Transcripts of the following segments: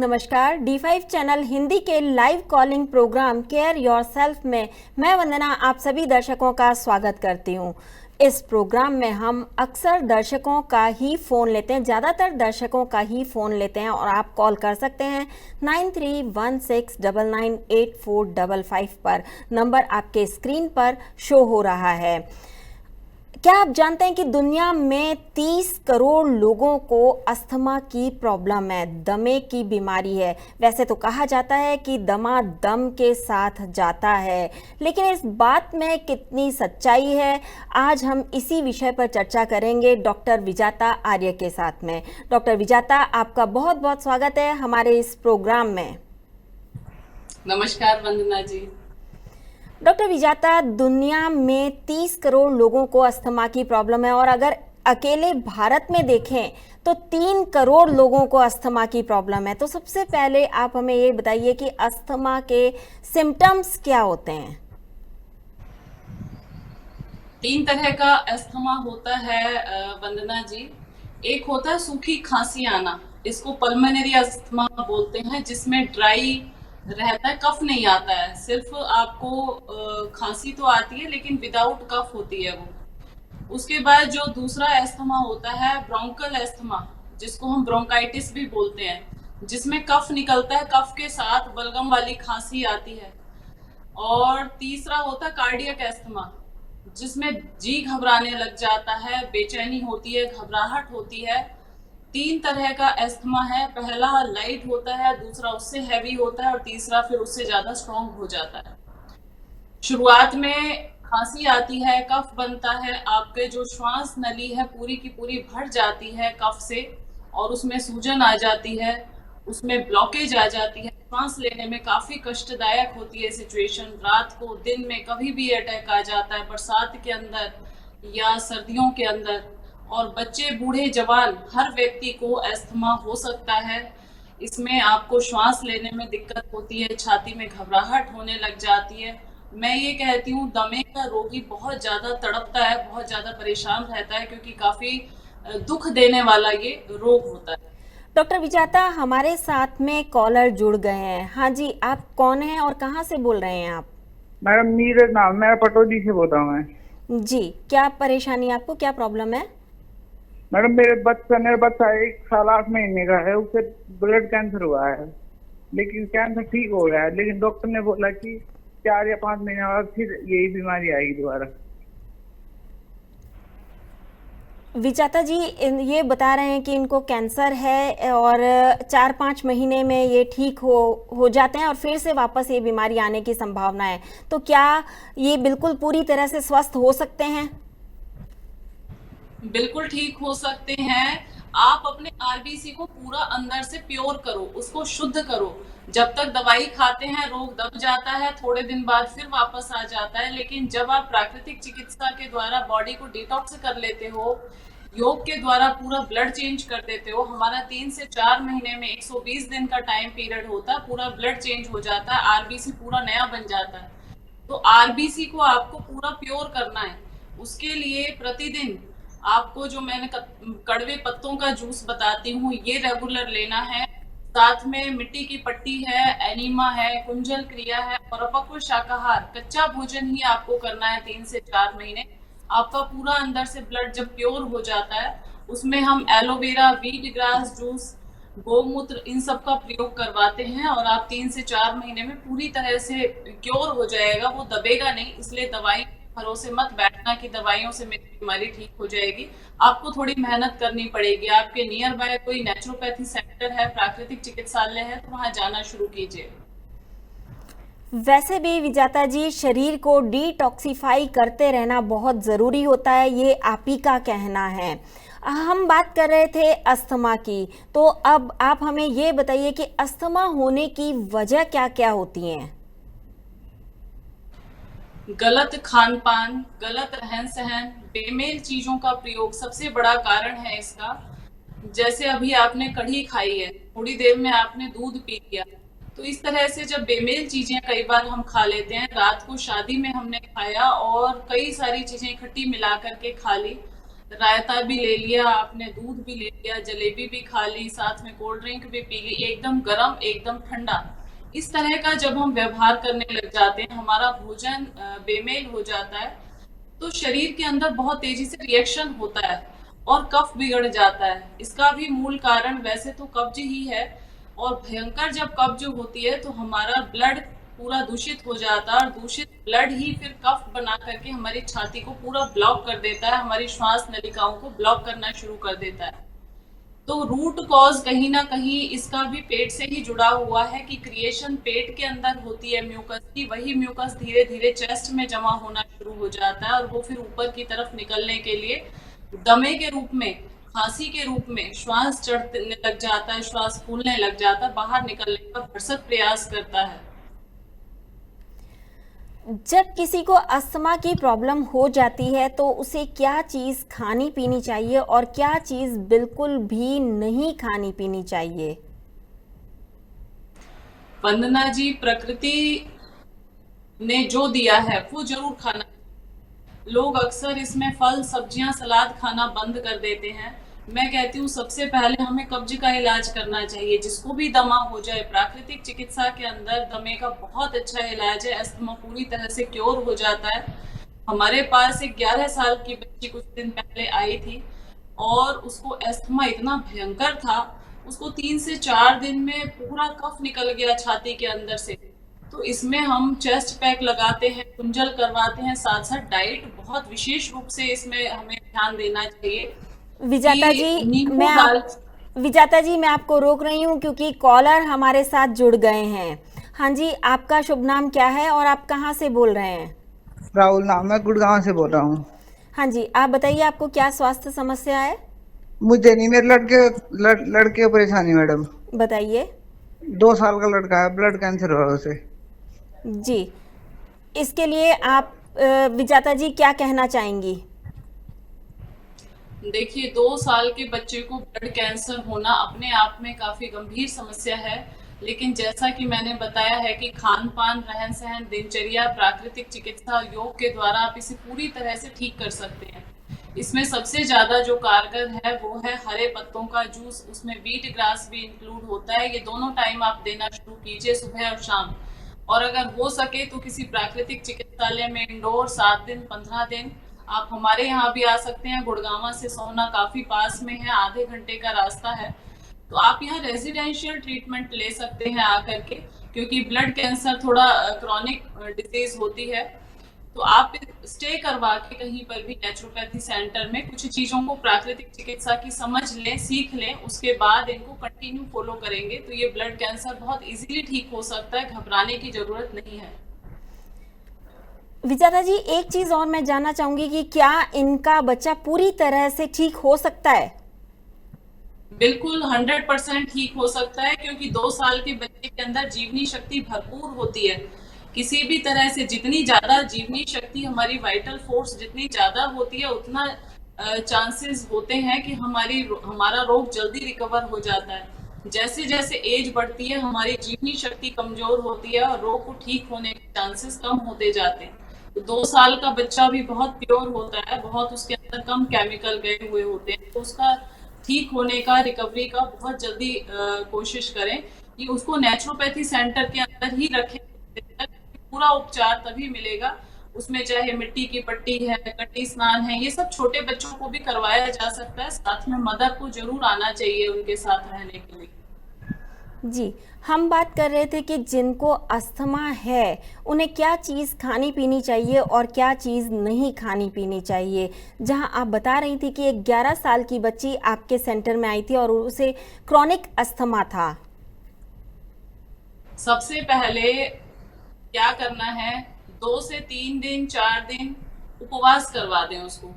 नमस्कार। D5 channel Hindi के live calling program care yourself में मैं वंदना आप सभी दर्शकों का स्वागत करती हूं। इस प्रोग्राम में हम अक्सर दर्शकों का ही फ़ोन लेते हैं, ज़्यादातर दर्शकों का ही फ़ोन लेते हैं और आप कॉल कर सकते हैं 9316998455 पर। नंबर आपके स्क्रीन पर शो हो रहा है। क्या आप जानते हैं कि दुनिया में 30 करोड़ लोगों को अस्थमा की प्रॉब्लम है, दमे की बीमारी है। वैसे तो कहा जाता है कि दमा दम के साथ जाता है, लेकिन इस बात में कितनी सच्चाई है, आज हम इसी विषय पर चर्चा करेंगे डॉक्टर विजाता आर्य के साथ में। डॉक्टर विजाता, आपका बहुत बहुत स्वागत है हमारे इस प्रोग्राम में। नमस्कार वंदना जी। डॉक्टर विजाता, दुनिया में 30 करोड़ लोगों को अस्थमा की प्रॉब्लम है और अगर अकेले भारत में देखें तो 3 करोड़ लोगों को अस्थमा की प्रॉब्लम है। तो सबसे पहले आप हमें ये बताइए कि अस्थमा के सिम्टम्स क्या होते हैं? 3 तरह का अस्थमा होता है वंदना जी। एक होता है सूखी खांसी आना, इसको पल्मोनरी अस्थमा बोलते हैं, जिसमें ड्राई रहता है, कफ नहीं आता है, सिर्फ आपको खांसी तो आती है लेकिन विदाउट कफ होती है वो। उसके बाद जो दूसरा अस्थमा होता है ब्रोंकल अस्थमा, जिसको हम ब्रोंकाइटिस भी बोलते हैं, जिसमें कफ निकलता है, कफ के साथ बलगम वाली खांसी आती है। और तीसरा होता है कार्डियक अस्थमा, जिसमें जी घबराने लग जाता है, बेचैनी होती है, घबराहट होती है। 3 तरह का अस्थमा है, पहला लाइट होता है, दूसरा उससे हैवी होता है और तीसरा फिर उससे ज्यादा स्ट्रॉन्ग हो जाता है। शुरुआत में खांसी आती है, कफ बनता है, आपके जो श्वास नली है पूरी की पूरी भर जाती है कफ से और उसमें सूजन आ जाती है, उसमें ब्लॉकेज आ जाती है, सांस लेने में काफी कष्टदायक होती है सिचुएशन। रात को, दिन में कभी भी अटैक आ जाता है, बरसात के अंदर या सर्दियों के अंदर। और बच्चे, बूढ़े, जवान, हर व्यक्ति को अस्थमा हो सकता है। इसमें आपको श्वास लेने में दिक्कत होती है, छाती में घबराहट होने लग जाती है। मैं ये कहती हूँ दमे का रोगी बहुत ज्यादा तड़पता है, बहुत ज्यादा परेशान रहता है, क्योंकि काफी दुख देने वाला ये रोग होता है। डॉक्टर विजाता, हमारे साथ में कॉलर जुड़ गए हैं। हाँ जी, आप कौन हैं और कहाँ से बोल रहे हैं आप? मैडम नीरज नाम, मैं पटौदी से बोल रहा हूँ। मैं जी, क्या परेशानी है आपको, क्या प्रॉब्लम है? मैडम मेरा बच्चा 1 साल 8 महीने का है, उसे ब्लड कैंसर हुआ है, लेकिन कैंसर ठीक हो गया है, लेकिन डॉक्टर ने बोला कि 4 या 5 महीने बाद फिर यही बीमारी आएगी दोबारा। विजाता जी, ये बता रहे हैं कि इनको कैंसर है और 4-5 महीने में ये ठीक हो जाते हैं और फिर से वापस ये बीमारी आने की संभावना है। तो क्या ये बिल्कुल पूरी तरह से स्वस्थ हो सकते हैं? बिल्कुल ठीक हो सकते हैं। आप अपने आरबीसी को पूरा अंदर से प्योर करो, उसको शुद्ध करो। जब तक दवाई खाते हैं रोग दब जाता है, थोड़े दिन बाद फिर वापस आ जाता है, लेकिन जब आप प्राकृतिक चिकित्सा के द्वारा बॉडी को डिटॉक्स कर लेते हो, योग के द्वारा पूरा ब्लड चेंज कर देते हो, हमारा 3 से 4 महीने में 120 दिन का टाइम पीरियड होता है, पूरा ब्लड चेंज हो जाता है, आरबीसी पूरा नया बन जाता है। तो आरबीसी को आपको पूरा प्योर करना है। उसके लिए प्रतिदिन आपको जो मैंने कड़वे पत्तों का जूस बताती हूँ, ये रेगुलर लेना है। साथ में मिट्टी की पट्टी है, एनीमा है, कुंजल क्रिया है और अपक्व शाकाहार, कच्चा भोजन ही आपको करना है 3 से 4 महीने। आपका पूरा अंदर से ब्लड जब प्योर हो जाता है, उसमें हम एलोवेरा, वीट ग्रास जूस, गोमूत्र, इन सब का प्रयोग करवाते हैं और आप 3 से 4 महीने में पूरी तरह से क्योर हो जाएगा। वो दबेगा नहीं, इसलिए दवाई भरोसे मत बैठना कि दवाइयों से मेरी बीमारी ठीक हो जाएगी। आपको थोड़ी मेहनत करनी पड़ेगी। आपके नियर बाय कोई नेचुरोपैथी सेंटर है, प्राकृतिक चिकित्सालय है, तो वहां जाना शुरू कीजिए। वैसे भी विजाता जी, शरीर को डिटॉक्सिफाई करते रहना बहुत ज़रूरी होता है, ये आप ही का कहना है। हम बात कर रहे थे अस्थमा की, तो अब आप हमें ये बताइए कि अस्थमा होने की वजह क्या क्या होती हैं? गलत खान पान, गलत रहन सहन, बेमेल चीजों का प्रयोग सबसे बड़ा कारण है इसका। जैसे अभी आपने कढ़ी खाई है, थोड़ी देर में आपने दूध पी लिया, तो इस तरह से जब बेमेल चीजें कई बार हम खा लेते हैं, रात को शादी में हमने खाया और कई सारी चीजें इकट्ठी मिला करके खा ली, रायता भी ले लिया आपने, दूध भी ले लिया, जलेबी भी खा ली, साथ में कोल्ड ड्रिंक भी पी ली, एकदम गरम एकदम ठंडा, इस तरह का जब हम व्यवहार करने लग जाते हैं, हमारा भोजन बेमेल हो जाता है, तो शरीर के अंदर बहुत तेजी से रिएक्शन होता है और कफ बिगड़ जाता है। इसका भी मूल कारण वैसे तो कब्ज ही है, और भयंकर जब कब्ज होती है तो हमारा ब्लड पूरा दूषित हो जाता है, और दूषित ब्लड ही फिर कफ बना करके हमारी छाती को पूरा ब्लॉक कर देता है, हमारी श्वास नलिकाओं को ब्लॉक करना शुरू कर देता है। तो रूट कॉज कहीं ना कहीं इसका भी पेट से ही जुड़ा हुआ है कि क्रिएशन पेट के अंदर होती है म्यूकस की, वही म्यूकस धीरे धीरे चेस्ट में जमा होना शुरू हो जाता है, और वो फिर ऊपर की तरफ निकलने के लिए दमे के रूप में, खांसी के रूप में श्वास चढ़ने लग जाता है, श्वास फूलने लग जाता है, बाहर निकलने का भरसक प्रयास करता है। जब किसी को अस्थमा की प्रॉब्लम हो जाती है तो उसे क्या चीज़ खानी पीनी चाहिए और क्या चीज़ बिल्कुल भी नहीं खानी पीनी चाहिए? वंदना जी, प्रकृति ने जो दिया है वो जरूर खाना। लोग अक्सर इसमें फल, सब्जियां, सलाद खाना बंद कर देते हैं। मैं कहती हूँ सबसे पहले हमें कब्ज का इलाज करना चाहिए। जिसको भी दमा हो जाए, प्राकृतिक चिकित्सा के अंदर दमे का बहुत अच्छा इलाज है, अस्थमा पूरी तरह से क्योर हो जाता है। हमारे पास एक 11 साल की बच्ची कुछ दिन पहले आई थी और उसको अस्थमा इतना भयंकर था, उसको 3 से 4 दिन में पूरा कफ निकल गया छाती के अंदर से। तो इसमें हम चेस्ट पैक लगाते हैं, कुंजल करवाते हैं, साथ साथ डाइट बहुत विशेष रूप से इसमें हमें ध्यान देना चाहिए। विजाता जी मैं आपको रोक रही हूँ क्योंकि कॉलर हमारे साथ जुड़ गए हैं। हाँ जी, आपका शुभ नाम क्या है और आप कहाँ से बोल रहे हैं? राहुल नाम है, गुड़गांव से बोल रहा हूँ। हाँ जी, आप बताइए आपको क्या स्वास्थ्य समस्या है? मुझे नहीं, मेरे लड़के परेशानी मैडम। बताइए। 2 साल का लड़का है, ब्लड कैंसर हुआ उसे। जी, इसके लिए आप विजाता जी क्या कहना चाहेंगी? देखिए, 2 साल के बच्चे को ब्लड कैंसर होना अपने आप में काफी गंभीर समस्या है, लेकिन जैसा कि मैंने बताया है कि खान पान, रहन सहन, दिनचर्या, प्राकृतिक चिकित्सा, योग के द्वारा आप इसे पूरी तरह से ठीक कर सकते हैं। इसमें सबसे ज्यादा जो कारगर है वो है हरे पत्तों का जूस, उसमें व्हीट ग्रास भी इंक्लूड होता है। ये दोनों टाइम आप देना शुरू कीजिए, सुबह और शाम। और अगर हो सके तो किसी प्राकृतिक चिकित्सालय में इंडोर 7 दिन 15 दिन आप हमारे यहाँ भी आ सकते हैं। गुड़गांव से सोहना काफी पास में है, आधे घंटे का रास्ता है, तो आप यहाँ रेजिडेंशियल ट्रीटमेंट ले सकते हैं आकर के, क्योंकि ब्लड कैंसर थोड़ा क्रॉनिक डिजीज होती है। तो आप स्टे करवा के कहीं पर भी नेचुरोपैथी सेंटर में कुछ चीजों को प्राकृतिक चिकित्सा की समझ लें, सीख लें, उसके बाद इनको कंटिन्यू फॉलो करेंगे तो ये ब्लड कैंसर बहुत इजीली ठीक हो सकता है, घबराने की जरूरत नहीं है। विजाता जी, एक चीज और मैं जानना चाहूंगी कि क्या इनका बच्चा पूरी तरह से ठीक हो सकता है? बिल्कुल 100% ठीक हो सकता है, क्योंकि 2 साल के बच्चे के अंदर जीवनी शक्ति भरपूर होती है। किसी भी तरह से जितनी ज्यादा जीवनी शक्ति, हमारी वाइटल फोर्स जितनी ज्यादा होती है, उतना चांसेस होते हैं कि हमारा रोग जल्दी रिकवर हो जाता है। जैसे जैसे एज बढ़ती है, हमारी जीवनी शक्ति कमजोर होती है और रोग को ठीक होने के चांसेस कम होते जाते हैं। तो 2 साल का बच्चा भी बहुत प्योर होता है, बहुत उसके अंदर कम केमिकल गए हुए होते हैं, तो उसका ठीक होने का, रिकवरी का बहुत जल्दी कोशिश करें कि उसको नेचुरोपैथी सेंटर के अंदर ही रखें। पूरा उपचार तभी मिलेगा, उसमें चाहे मिट्टी की पट्टी है, कटी स्नान है, ये सब छोटे बच्चों को भी करवाया जा सकता है। साथ में मदर को जरूर आना चाहिए उनके साथ रहने के लिए। जी, हम बात कर रहे थे कि जिनको अस्थमा है उन्हें क्या चीज़ खानी पीनी चाहिए और क्या चीज़ नहीं खानी पीनी चाहिए, जहां आप बता रही थी कि एक 11 साल की बच्ची आपके सेंटर में आई थी और उसे क्रॉनिक अस्थमा था। सबसे पहले क्या करना है, 2 से 3 दिन 4 दिन उपवास करवा दें उसको।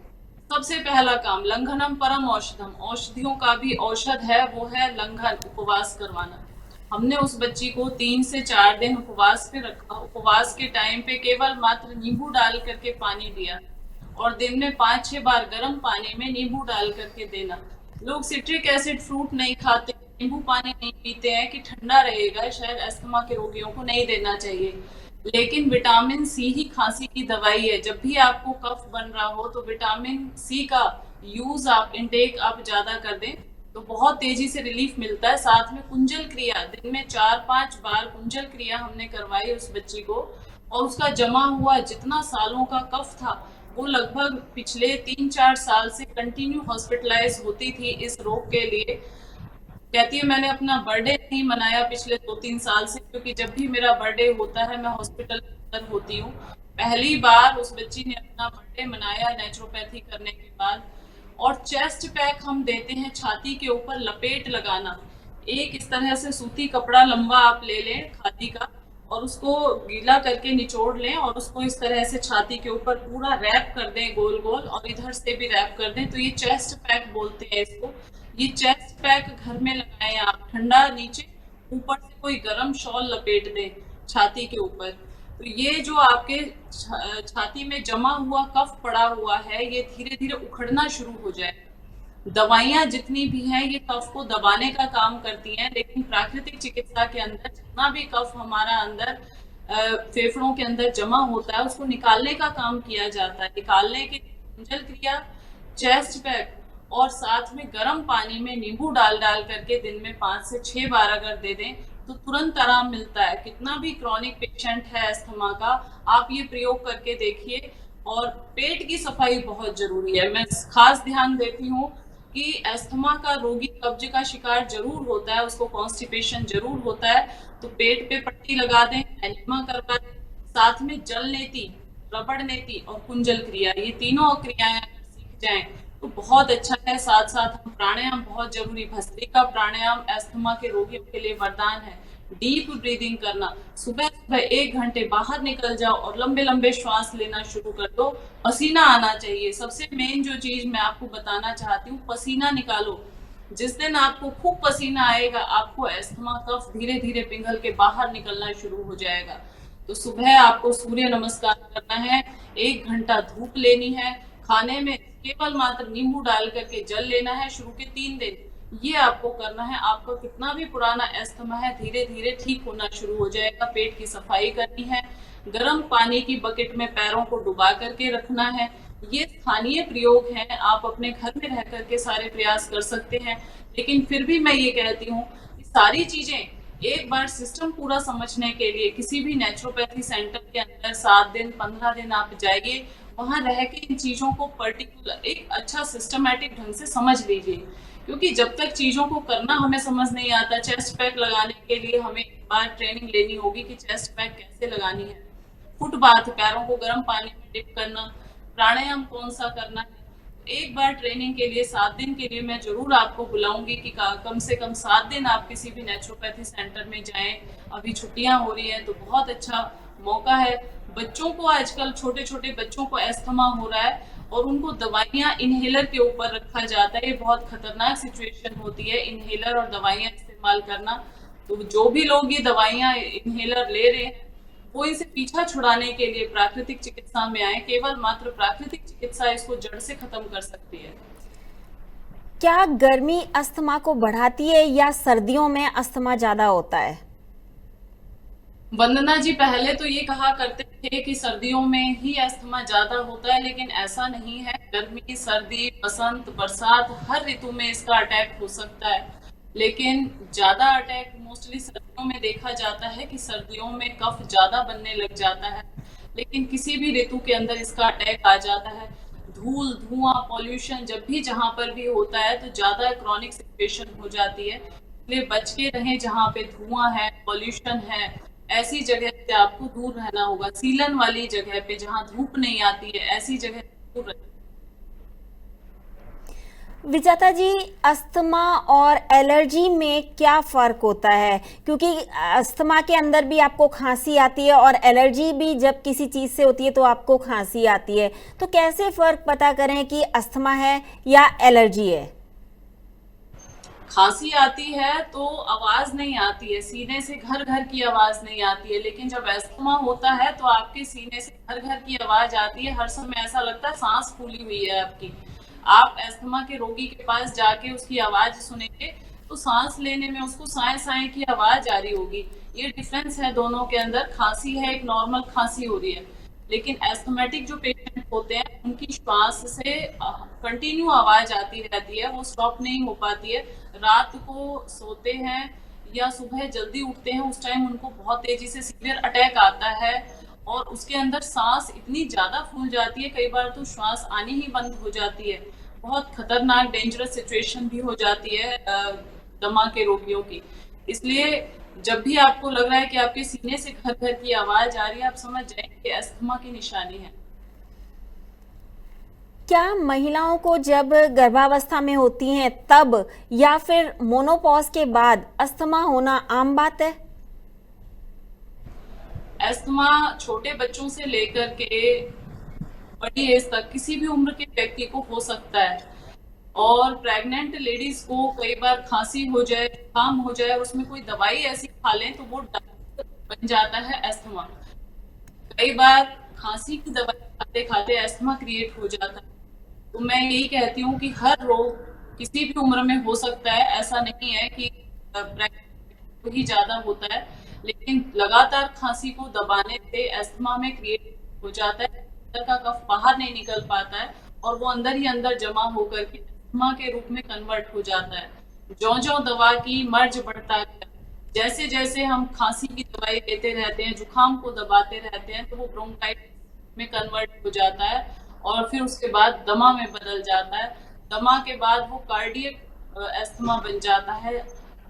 सबसे पहला काम, लंघनम परम औषधम, औषधियों का भी औषध है वो है लंघन, उपवास करवाना। हमने उस बच्ची को 3 से 4 दिन उपवास पे रखा। उपवास के टाइम पे केवल मात्र नींबू डाल करके पानी दिया और दिन में 5-6 बार गर्म पानी में नींबू डाल करके देना। लोग सिट्रिक एसिड फ्रूट नहीं खाते, नींबू पानी नहीं पीते हैं कि ठंडा रहेगा, शायद अस्थमा के रोगियों को नहीं देना चाहिए। लेकिन विटामिन सी ही खांसी की दवाई है। जब भी आपको कफ बन रहा हो तो विटामिन सी का यूज आप इनटेक आप ज्यादा कर दें तो बहुत तेजी से रिलीफ मिलता है। साथ में कुंजल क्रिया, दिन में 4-5 बार कुंजल क्रिया हमने करवाई उस बच्ची को, और उसका जमा हुआ जितना सालों का कफ था वो लगभग पिछले 3-4 साल से कंटिन्यू हॉस्पिटलाइज होती थी इस रोग के लिए। कहती है मैंने अपना बर्थडे नहीं मनाया पिछले 2-3 साल से, क्योंकि जब भी मेरा बर्थडे होता है मैं हॉस्पिटल के अंदर होती हूँ। पहली बार उस बच्ची ने अपना बर्थडे मनाया नेचुरोपैथी करने के बाद। और चेस्ट पैक हम देते हैं छाती के ऊपर लपेट लगाना। एक इस तरह से सूती कपड़ा लंबा आप ले लें खादी का, और उसको गीला करके निचोड़ लें और उसको इस तरह से छाती के ऊपर पूरा रैप कर दें गोल गोल, और इधर से भी रैप कर दें। तो ये चेस्ट पैक बोलते हैं इसको। ये चेस्ट पैक घर में लगाएं आप, ठंडा नीचे, ऊपर से कोई गर्म शॉल लपेट दें छाती के ऊपर। तो ये जो आपके छाती में जमा हुआ कफ पड़ा हुआ है ये धीरे धीरे उखड़ना शुरू हो जाए। दवाइयां जितनी भी हैं ये कफ को दबाने का काम करती हैं, लेकिन प्राकृतिक चिकित्सा के अंदर जितना भी कफ हमारा अंदर फेफड़ों के अंदर जमा होता है उसको निकालने का काम किया जाता है। निकालने के कुंजल क्रिया, चेस्ट पैक और साथ में गर्म पानी में नींबू डाल डाल करके दिन में 5 से 6 बार अगर दे दें तो तुरंत आराम मिलता है। कितना भी क्रॉनिक पेशेंट है अस्थमा का, आप ये प्रयोग करके देखिए। और पेट की सफाई बहुत जरूरी है। मैं खास ध्यान देती हूँ कि अस्थमा का रोगी कब्ज का शिकार जरूर होता है, उसको कॉन्स्टिपेशन जरूर होता है, तो पेट पे पट्टी लगा दें, एनिमा करवा दें। साथ में जल नेति, रबड़ नेति और कुंजल क्रिया, ये तीनों क्रियाएं अगर सीख जाएं तो बहुत अच्छा है। साथ साथ हम प्राणायाम बहुत जरूरी, भस्त्रिका प्राणायाम अस्थमा के रोगियों के लिए वरदान है। डीप ब्रीदिंग करना, सुबह सुबह 1 घंटे बाहर निकल जाओ और लंबे लंबे श्वास लेना शुरू कर दो। पसीना आना चाहिए। सबसे मेन जो चीज मैं आपको बताना चाहती हूँ, पसीना निकालो। जिस दिन आपको खूब पसीना आएगा आपको अस्थमा कफ धीरे धीरे पिघल के बाहर निकलना शुरू हो जाएगा। तो सुबह आपको सूर्य नमस्कार करना है, 1 घंटा धूप लेनी है, खाने में केवल मात्र नींबू डाल करके जल लेना है शुरू के 3 दिन। ये आपको करना है। आपका कितना भी पुराना अस्थमा है धीरे धीरे ठीक होना शुरू हो जाएगा। पेट की सफाई करनी है, गर्म पानी की बकेट में पैरों को डुबा करके रखना है। ये स्थानीय प्रयोग है, आप अपने घर में रह करके सारे प्रयास कर सकते हैं। लेकिन फिर भी मैं ये कहती हूँ कि सारी चीजें एक बार सिस्टम पूरा समझने के लिए किसी भी नेचुरोपैथी सेंटर के अंदर 7 दिन 15 दिन आप जाइए, वहां रह के इन चीजों को पर्टिकुलर एक अच्छा सिस्टमैटिक ढंग से समझ लीजिए। क्योंकि जब तक चीजों को करना हमें समझ नहीं आता, चेस्ट पैक लगाने के लिए हमें एक बार ट्रेनिंग लेनी होगी कि चेस्ट पैक कैसे लगानी है, फुट बाथ, पैरों को गर्म पानी में डिप करना, प्राणायाम कौन सा करना है। एक बार ट्रेनिंग के लिए 7 दिन के लिए मैं जरूर आपको बुलाऊंगी कि कम से कम 7 दिन आप किसी भी नेचुरोपैथी सेंटर में जाएं। अभी छुट्टियां हो रही हैं तो बहुत अच्छा मौका है। बच्चों को आजकल, छोटे छोटे बच्चों को अस्थमा हो रहा है और उनको दवाइयां इनहेलर के ऊपर रखा जाता है। ये बहुत खतरनाक सिचुएशन होती है, इनहेलर और दवाइयां इस्तेमाल करना। तो जो भी लोग ये दवाइयां इनहेलर ले रहे हैं वो इसे पीछा छुड़ाने के लिए प्राकृतिक चिकित्सा में आए। केवल मात्र प्राकृतिक चिकित्सा इसको जड़ से खत्म कर सकती है। क्या गर्मी अस्थमा को बढ़ाती है या सर्दियों में अस्थमा ज्यादा होता है? वंदना जी, पहले तो ये कहा करते थे कि सर्दियों में ही अस्थमा ज्यादा होता है, लेकिन ऐसा नहीं है। गर्मी, सर्दी, बसंत, बरसात, हर ऋतु में इसका अटैक हो सकता है। लेकिन ज्यादा अटैक मोस्टली सर्दियों में देखा जाता है कि सर्दियों में कफ ज्यादा बनने लग जाता है। लेकिन किसी भी ऋतु के अंदर इसका अटैक आ जाता है। धूल, धुआं, पॉल्यूशन जब भी जहां पर भी होता है तो ज्यादा क्रॉनिक सिचुएशन हो जाती है। इसलिए बच के रहें। जहाँ पे धुआं है, पॉल्यूशन है, ऐसी जगह से आपको दूर रहना होगा। सीलन वाली जगह पे जहाँ धूप नहीं आती है ऐसी जगह दूर रहें। विजेता जी, अस्थमा और एलर्जी में क्या फर्क होता है? क्योंकि अस्थमा के अंदर भी आपको खांसी आती है और एलर्जी भी जब किसी चीज से होती है तो आपको खांसी आती है, तो कैसे फर्क पता करें कि अस्थमा है या एलर्जी है? खांसी आती है तो आवाज नहीं आती है, सीने से घर घर की आवाज नहीं आती है। लेकिन जब अस्थमा होता है तो आपके सीने से घर घर की आवाज आती है। हर समय ऐसा लगता है सांस फूली हुई है आपकी। आप अस्थमा के रोगी के पास जाके उसकी आवाज सुनेंगे तो सांस लेने में उसको साए साए की आवाज आ रही होगी। ये डिफरेंस है दोनों के अंदर। खांसी है, एक नॉर्मल खांसी हो रही है। लेकिन एस्थमेटिक जो पेशेंट होते हैं उनकी श्वास से कंटिन्यू आवाज आती रहती है, वो स्टॉप नहीं हो पाती है। रात को सोते हैं या सुबह जल्दी उठते हैं, उस टाइम उनको बहुत तेजी से सीवियर अटैक आता है और उसके अंदर सांस इतनी ज्यादा फूल जाती है, कई बार तो श्वास आनी ही बंद हो जाती है। बहुत खतरनाक डेंजरस सिचुएशन भी हो जाती है दमा के रोगियों की। इसलिए जब भी आपको लग रहा है कि आपके सीने से घर घर की आवाज आ रही है, आप समझ जाएंगे कि अस्थमा की निशानी है। क्या महिलाओं को जब गर्भावस्था में होती हैं तब या फिर मोनोपॉज के बाद अस्थमा होना आम बात है? अस्थमा छोटे बच्चों से लेकर के बड़ी एज तक किसी भी उम्र के व्यक्ति को हो सकता है और प्रेग्नेंट लेडीज को कई बार खांसी हो जाए, जुकाम हो जाए और उसमें कोई दवाई ऐसी खा लें तो वो बन जाता है अस्थमा। कई बार खांसी की दवाई खाते खाते अस्थमा क्रिएट हो जाता है। तो मैं यही कहती हूँ कि हर रोग किसी भी उम्र में हो सकता है, ऐसा नहीं है कि प्रेग्नेंट ही ज्यादा होता है, लेकिन लगातार खांसी को दबाने से अस्थमा में क्रिएट हो जाता है। अंदर का कफ बाहर नहीं निकल पाता है और वो अंदर ही अंदर जमा होकर के अस्थमा के रूप में कन्वर्ट हो जाता है। ज्यों-ज्यों दवा की मर्ज बढ़ता है, जैसे जैसे हम खांसी की दवाई लेते रहते हैं, जुकाम को दबाते रहते हैं, तो वो ब्रोंकाइटिस में कन्वर्ट हो जाता है और फिर उसके बाद दमा में बदल जाता है। दमा के बाद वो कार्डियक अस्थमा बन जाता है,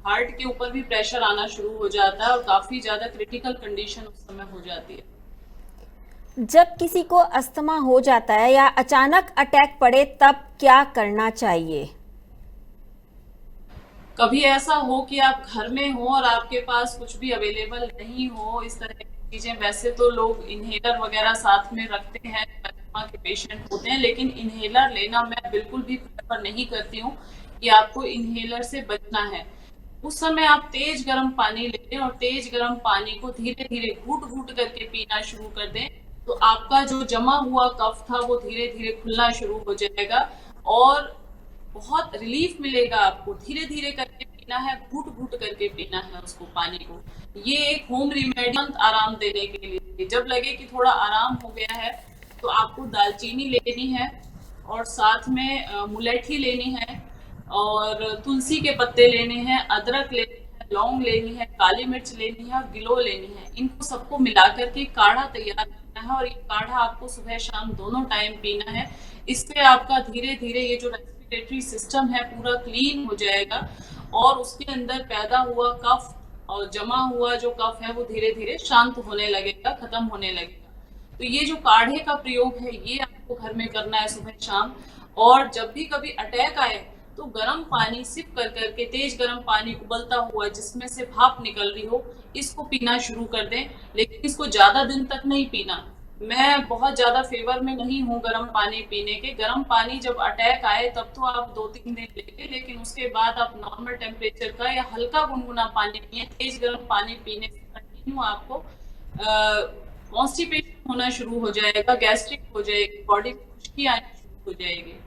हार्ट के ऊपर भी प्रेशर आना शुरू हो जाता है और काफी ज्यादा क्रिटिकल कंडीशन उस समय हो जाती है। जब किसी को अस्थमा हो जाता है या अचानक अटैक पड़े तब क्या करना चाहिए? कभी ऐसा हो कि आप घर में हो और आपके पास कुछ भी अवेलेबल नहीं हो, इस तरह की चीजें, वैसे तो लोग इनहेलर वगैरह साथ में रखते हैं अस्थमा के पेशेंट होते हैं, लेकिन इनहेलर लेना मैं बिल्कुल भी प्रेफर नहीं करती हूँ कि आपको इनहेलर से बचना है। उस समय आप तेज गर्म पानी लें और तेज गर्म पानी को धीरे धीरे घूट घूट करके पीना शुरू कर दें, तो आपका जो जमा हुआ कफ था वो धीरे धीरे खुलना शुरू हो जाएगा और बहुत रिलीफ मिलेगा आपको। धीरे धीरे करके पीना है, घूट घूट करके पीना है उसको, पानी को। ये एक होम रेमेडी आराम देने के लिए। जब लगे कि थोड़ा आराम हो गया है तो आपको दालचीनी लेनी है और साथ में मुलेठी लेनी है और तुलसी के पत्ते लेने हैं, अदरक लेनी है, लौंग लेनी है, काली मिर्च लेनी है और गिलोय लेनी है। इनको सबको मिला करके काढ़ा तैयार करना है और ये काढ़ा आपको सुबह शाम दोनों टाइम पीना है। इससे आपका धीरे धीरे ये जो रेस्पिरेटरी सिस्टम है पूरा क्लीन हो जाएगा और उसके अंदर पैदा हुआ कफ और जमा हुआ जो कफ है वो धीरे धीरे शांत होने लगेगा, खत्म होने लगेगा। तो ये जो काढ़े का प्रयोग है ये आपको घर में करना है सुबह शाम। और जब भी कभी अटैक आए तो गर्म पानी सिप कर करके, तेज गर्म पानी उबलता हुआ जिसमें से भाप निकल रही हो, इसको पीना शुरू कर दें। लेकिन इसको ज्यादा दिन तक नहीं पीना। मैं बहुत ज्यादा फेवर में नहीं हूँ गर्म पानी पीने के। गर्म पानी जब अटैक आए तब तो आप 2-3 दिन लेंगे, लेकिन उसके बाद आप नॉर्मल टेम्परेचर का या हल्का गुनगुना पानी पिए। तेज गर्म पानी पीने से कंटिन्यू आपको कॉन्स्टिपेशन होना शुरू हो जाएगा, गैस्ट्रिक हो जाएगी, बॉडी में खुश्की आनी शुरू हो जाएगी।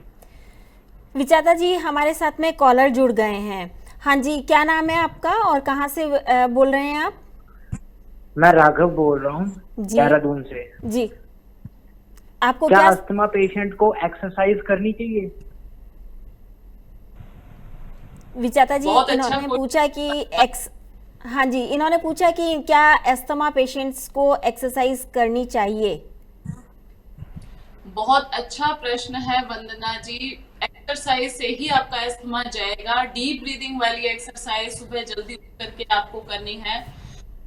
विचाता जी हमारे साथ में कॉलर जुड़ गए हैं। हाँ जी, क्या नाम है आपका और कहाँ से बोल रहे हैं आप? मैं राघव बोल रहा हूँ, देहरादून से। जी, आपको क्या क्या अस्थमा पेशेंट को एक्सरसाइज करनी चाहिए? विचाता जी बहुत अच्छा इन्होंने पूछा कि हाँ जी, इन्होंने पूछा कि क्या अस्थमा पेशेंट्स को एक्सरसाइज करनी चाहिए? बहुत अच्छा प्रश्न है वंदना जी। एक्सरसाइज से ही आपका अस्थमा जाएगा। डीप ब्रीदिंग वाली एक्सरसाइज सुबह जल्दी उठ करके आपको करनी है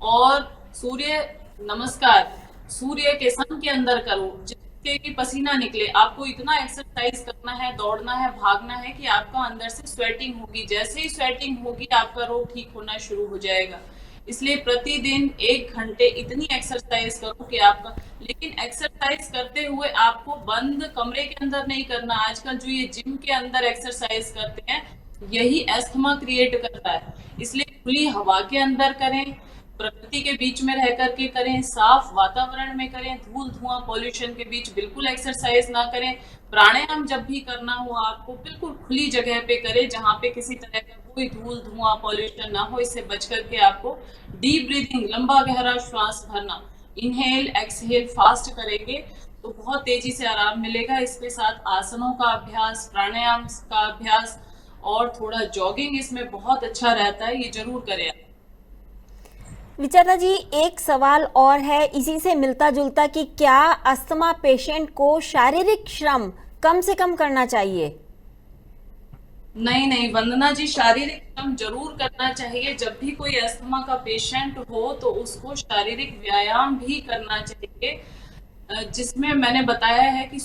और सूर्य नमस्कार सूर्य के सन के अंदर करो जिससे कि पसीना निकले। आपको इतना एक्सरसाइज करना है, दौड़ना है, भागना है कि आपका अंदर से स्वेटिंग होगी। जैसे ही स्वेटिंग होगी आपका रोग ठीक होना शुरू हो जाएगा। इसलिए प्रतिदिन 1 घंटे इतनी एक्सरसाइज करो कि आपका, लेकिन एक्सरसाइज करते हुए आपको बंद कमरे के अंदर नहीं करना। आजकल जो ये जिम के अंदर एक्सरसाइज करते हैं यही अस्थमा क्रिएट करता है। इसलिए खुली हवा के अंदर करें, प्रकृति के बीच में रह करके करें, साफ वातावरण में करें, धूल धुआं पॉल्यूशन के बीच बिल्कुल एक्सरसाइज ना करें। प्राणायाम जब भी करना हो आपको बिल्कुल खुली जगह पे करें जहाँ पे किसी तरह का कोई धूल धुआं पॉल्यूशन ना हो। इससे बच करके आपको डीप ब्रीदिंग, लंबा गहरा श्वास भरना, इनहेल एक्सहेल फास्ट करेंगे तो बहुत तेजी से आराम मिलेगा। इसके साथ आसनों का अभ्यास, प्राणायाम का अभ्यास और थोड़ा जॉगिंग इसमें बहुत अच्छा रहता है, ये जरूर करें आप। विचारा जी, एक सवाल और है इसी से मिलता जुलता कि क्या अस्थमा पेशेंट को शारीरिक श्रम कम से कम करना चाहिए? नहीं नहीं वंदना जी, शारीरिक श्रम जरूर करना चाहिए। जब भी कोई अस्थमा का पेशेंट हो तो उसको शारीरिक व्यायाम भी करना चाहिए, जिसमें मैंने बताया है कि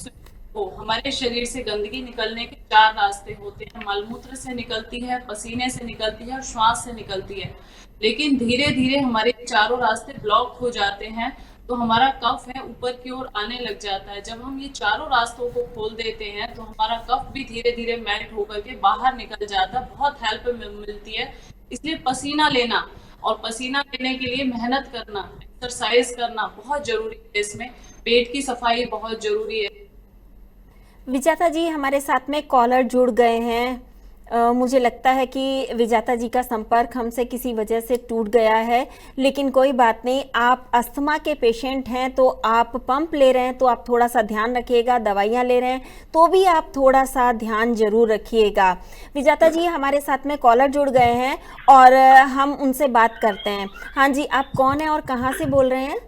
हमारे शरीर से गंदगी निकलने के 4 रास्ते होते हैं। मलमूत्र से निकलती है, पसीने से निकलती है और श्वास से निकलती है। लेकिन धीरे धीरे हमारे चारों रास्ते ब्लॉक हो जाते हैं तो हमारा कफ है ऊपर की ओर आने लग जाता है। जब हम ये चारों रास्तों को खोल देते हैं तो हमारा कफ भी धीरे धीरे मेल्ट होकर के बाहर निकल जाता है, बहुत हेल्प मिलती है। इसलिए पसीना लेना और पसीना लेने के लिए मेहनत करना, एक्सरसाइज करना बहुत जरूरी है। इसमें पेट की सफाई बहुत जरूरी है। विजाता जी हमारे साथ में कॉलर जुड़ गए हैं। मुझे लगता है कि विजाता जी का संपर्क हमसे किसी वजह से टूट गया है, लेकिन कोई बात नहीं। आप अस्थमा के पेशेंट हैं तो आप पंप ले रहे हैं तो आप थोड़ा सा ध्यान रखिएगा, दवाइयाँ ले रहे हैं तो भी आप थोड़ा सा ध्यान जरूर रखिएगा। विजाता जी हमारे साथ में कॉलर जुड़ गए हैं और हम उनसे बात करते हैं। हाँ जी, आप कौन है और कहाँ से बोल रहे हैं?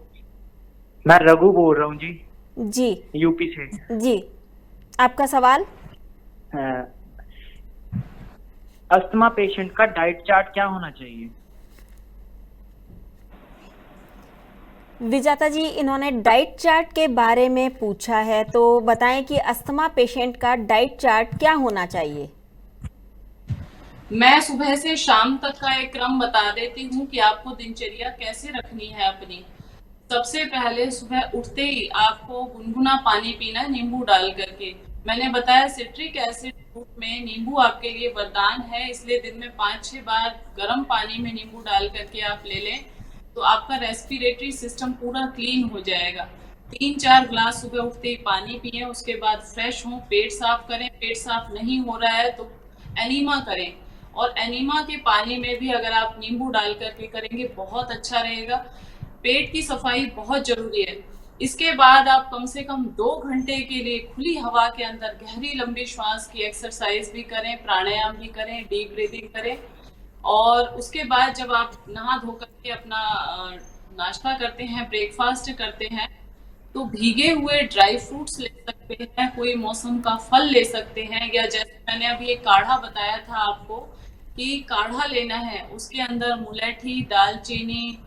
मैं रघु बोल रहा हूँ जी। जी यूपी से। जी, आपका सवाल? अस्थमा पेशेंट का डाइट चार्ट क्या होना चाहिए? विजाता जी इन्होंने डाइट चार्ट के बारे में पूछा है, तो बताएं कि अस्थमा पेशेंट का डाइट चार्ट क्या होना चाहिए। मैं सुबह से शाम तक का एक क्रम बता देती हूँ कि आपको दिनचर्या कैसे रखनी है अपनी। सबसे पहले सुबह उठते ही आपको गुनगुना पानी पीना है, नींबू डाल करके। मैंने बताया सिट्रिक एसिड फ्रूट में नींबू आपके लिए वरदान है, इसलिए दिन में 5-6 बार गर्म पानी में नींबू डाल करके आप ले लें तो आपका रेस्पिरेटरी सिस्टम पूरा क्लीन हो जाएगा। 3-4 ग्लास सुबह उठते ही पानी पिए, उसके बाद फ्रेश हों, पेट साफ करें। पेट साफ नहीं हो रहा है तो एनीमा करें, और एनीमा के पानी में भी अगर आप नींबू डाल करके करेंगे बहुत अच्छा रहेगा। पेट की सफाई बहुत जरूरी है। इसके बाद आप कम से कम 2 घंटे के लिए खुली हवा के अंदर गहरी लंबी श्वास की एक्सरसाइज भी करें, प्राणायाम भी करें, डीप ब्रीदिंग करें। और उसके बाद जब आप नहा धो करके अपना नाश्ता करते हैं, ब्रेकफास्ट करते हैं, तो भीगे हुए ड्राई फ्रूट्स ले सकते हैं, कोई मौसम का फल ले सकते हैं, या जैसे मैंने अभी एक काढ़ा बताया था आपको कि काढ़ा लेना है, उसके अंदर मुलैठी, दालचीनी,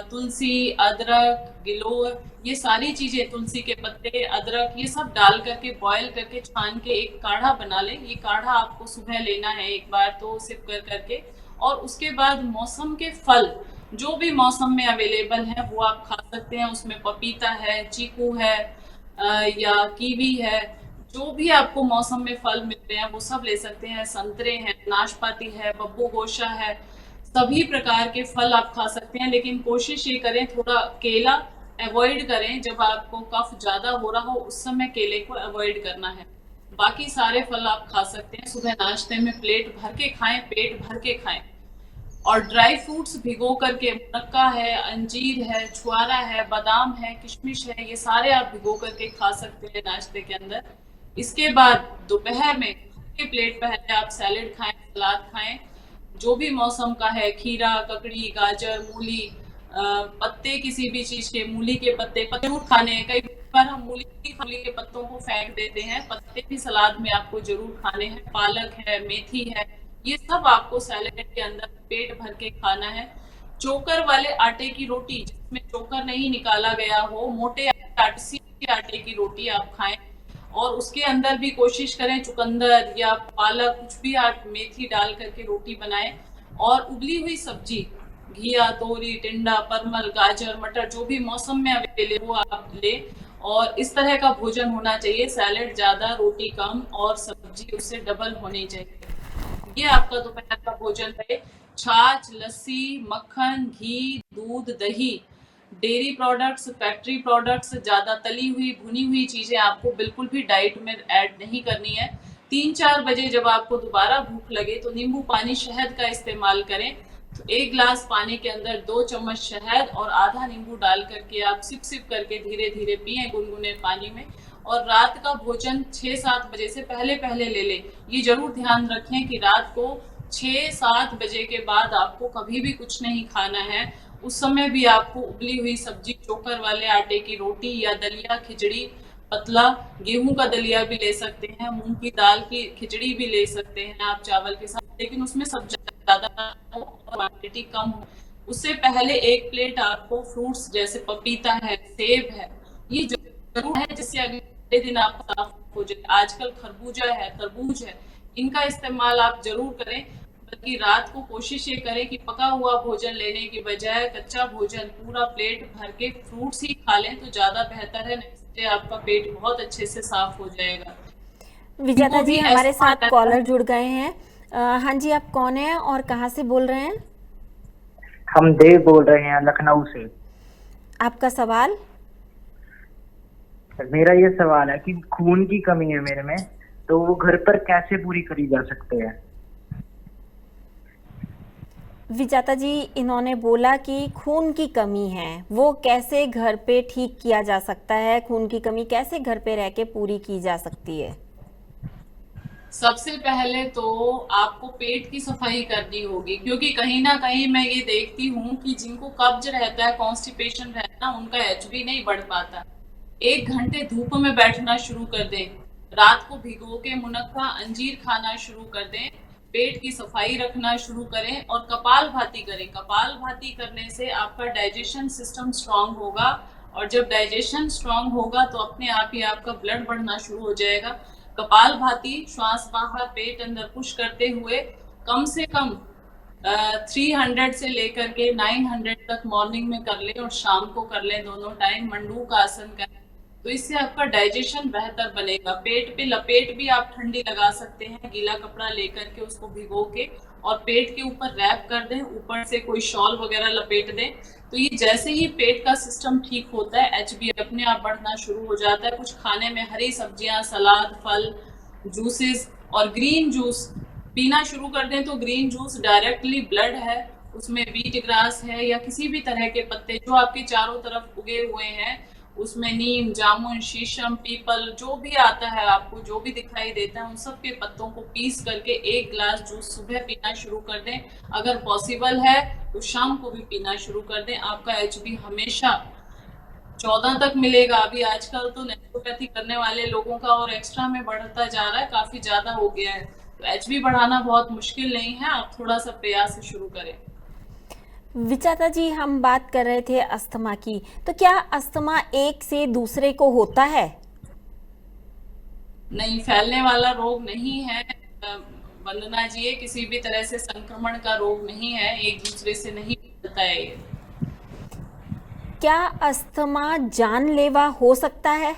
तुलसी, अदरक, गिलोय, ये सारी चीजें, तुलसी के पत्ते, अदरक, ये सब डाल करके बॉयल करके छान के एक काढ़ा बना लें। ये काढ़ा आपको सुबह लेना है एक बार तो सिप कर करके। और उसके बाद मौसम के फल जो भी मौसम में अवेलेबल है वो आप खा सकते हैं। उसमें पपीता है, चीकू है, या कीवी है, जो भी आपको मौसम में फल मिलते हैं वो सब ले सकते हैं। संतरे हैं, नाशपाती है, बब्बू गोशा है, सभी प्रकार के फल आप खा सकते हैं। लेकिन कोशिश ये करें थोड़ा केला अवॉइड करें, जब आपको कफ ज्यादा हो रहा हो उस समय केले को अवॉइड करना है। बाकी सारे फल आप खा सकते हैं। सुबह नाश्ते में प्लेट भर के खाएं, पेट भर के खाएं। और ड्राई फ्रूट्स भिगो करके, मुनक्का है, अंजीर है, छुआरा है, बादाम है, किशमिश है, ये सारे आप भिगो करके खा सकते हैं नाश्ते के अंदर। इसके बाद दोपहर में के प्लेट पहले आप सैलेड खाएं, सलाद खाएं, जो भी मौसम का है, खीरा, ककड़ी, गाजर, मूली, पत्ते किसी भी चीज के, मूली के पत्ते जरूर खाने हैं। कई बार हम मूली के पत्तों को फेंक देते हैं, पत्ते भी सलाद में आपको जरूर खाने हैं। पालक है, मेथी है, ये सब आपको सैलेड के अंदर पेट भर के खाना है। चोकर वाले आटे की रोटी, जिसमें चोकर नहीं निकाला गया हो, मोटे आटे की रोटी आप खाएं। और उसके अंदर भी कोशिश करें चुकंदर या पालक, कुछ भी आप मेथी डाल करके रोटी बनाएं। और उबली हुई सब्जी, घिया, तोरी, टिंडा, परमल, गाजर, मटर, जो भी मौसम में अवेलेबल हो आप ले। और इस तरह का भोजन होना चाहिए, सैलेड ज्यादा, रोटी कम और सब्जी उससे डबल होनी चाहिए। ये आपका दोपहर का भोजन है। छाछ, लस्सी, मक्खन, घी, दूध, दही, डेयरी प्रोडक्ट्स, फैक्ट्री प्रोडक्ट्स, ज्यादा तली हुई भुनी हुई चीजें आपको बिल्कुल भी डाइट में ऐड नहीं करनी है। 3-4 बजे जब आपको दोबारा भूख लगे तो नींबू पानी, शहद का इस्तेमाल करें। तो 1 गिलास पानी के अंदर 2 चम्मच शहद और आधा नींबू डाल करके आप सिप सिप करके धीरे धीरे पिए गुनगुने पानी में। और रात का भोजन 6-7 बजे से पहले पहले ले लें। ये जरूर ध्यान रखें कि रात को 6-7 बजे के बाद आपको कभी भी कुछ नहीं खाना है। उस समय भी आपको उबली हुई सब्जी, चोकर वाले आटे की रोटी या दलिया, खिचड़ी, पतला गेहूं का दलिया भी ले सकते हैं, मूंग की दाल की खिचड़ी भी ले सकते हैं आप चावल के साथ, लेकिन उसमें सब ज्यादा हो और क्वांटिटी कम हो। उससे पहले 1 प्लेट आपको फ्रूट्स जैसे पपीता है, सेब है, ये जरूर है जिससे अगले दिन आपका साफ हो जाए। आजकल खरबूजा है, तरबूज है, इनका इस्तेमाल आप जरूर करें। बल्कि रात को कोशिश ये करें कि पका हुआ भोजन लेने की बजाय कच्चा भोजन पूरा प्लेट भर के फ्रूट्स ही खा लें तो ज्यादा बेहतर है, नहीं से आपका पेट बहुत अच्छे से साफ हो जाएगा। विजेता जी भी हमारे ऐसा साथ कॉलर जुड़ गए हैं। हाँ जी, आप कौन हैं और कहाँ से बोल रहे हैं? हम देव बोल रहे हैं लखनऊ से। आपका सवाल? मेरा ये सवाल है कि खून की कमी है मेरे में, तो वो घर पर कैसे पूरी करी जा सकते हैं? विजेता जी इन्होंने बोला कि खून की कमी है, वो कैसे घर पे ठीक किया जा सकता है? खून की कमी कैसे घर पे रह के पूरी की जा सकती है? सबसे पहले तो आपको पेट की सफाई करनी होगी, क्योंकि कहीं ना कहीं मैं ये देखती हूँ कि जिनको कब्ज रहता है, कॉन्स्टिपेशन रहता है, उनका एचबी नहीं बढ़ पाता। 1 घंटे धूप में बैठना शुरू कर दें, रात को भिगो के मुनक्का, अंजीर खाना शुरू कर दें, पेट की सफाई रखना शुरू करें और कपालभाति करें। कपालभाति करने से आपका डाइजेशन सिस्टम स्ट्रांग होगा, और जब डाइजेशन स्ट्रांग होगा तो अपने आप ही आपका ब्लड बढ़ना शुरू हो जाएगा। कपालभाति श्वास बाहर पेट अंदर पुश करते हुए कम से कम 300 से लेकर के 900 तक मॉर्निंग में कर लें और शाम को कर लें, दोनों टाइम मंडूक आसन करें, तो इससे आपका डाइजेशन बेहतर बनेगा। पेट पे लपेट भी आप ठंडी लगा सकते हैं, गीला कपड़ा लेकर के उसको भिगो के और पेट के ऊपर रैप कर दें, ऊपर से कोई शॉल वगैरह लपेट दें। तो ये जैसे ही पेट का सिस्टम ठीक होता है, एचबी अपने आप बढ़ना शुरू हो जाता है। कुछ खाने में हरी सब्जियां, सलाद, फल, जूसेस और ग्रीन जूस पीना शुरू कर दें, तो ग्रीन जूस डायरेक्टली ब्लड है, उसमें बीट ग्रास है या किसी भी तरह के पत्ते जो आपके चारों तरफ उगे हुए हैं, उसमें नीम, जामुन, शीशम, पीपल, जो भी आता है आपको, जो भी दिखाई देता है, उन सब के पत्तों को पीस करके 1 गिलास जूस सुबह पीना शुरू कर दें। अगर पॉसिबल है तो शाम को भी पीना शुरू कर दें। आपका एचबी हमेशा 14 तक मिलेगा। अभी आजकल तो नेचुरोपैथी करने वाले लोगों का और एक्स्ट्रा में बढ़ता जा रहा है, काफी ज्यादा हो गया है, तो एचबी बढ़ाना बहुत मुश्किल नहीं है, आप थोड़ा सा प्रयास शुरू करें। विजेता जी हम बात कर रहे थे अस्थमा की, तो क्या अस्थमा एक से दूसरे को होता है? नहीं, फैलने वाला रोग नहीं है वंदना जी, ये किसी भी तरह से संक्रमण का रोग नहीं है, एक दूसरे से नहीं फैलता है ये। क्या अस्थमा जानलेवा हो सकता है?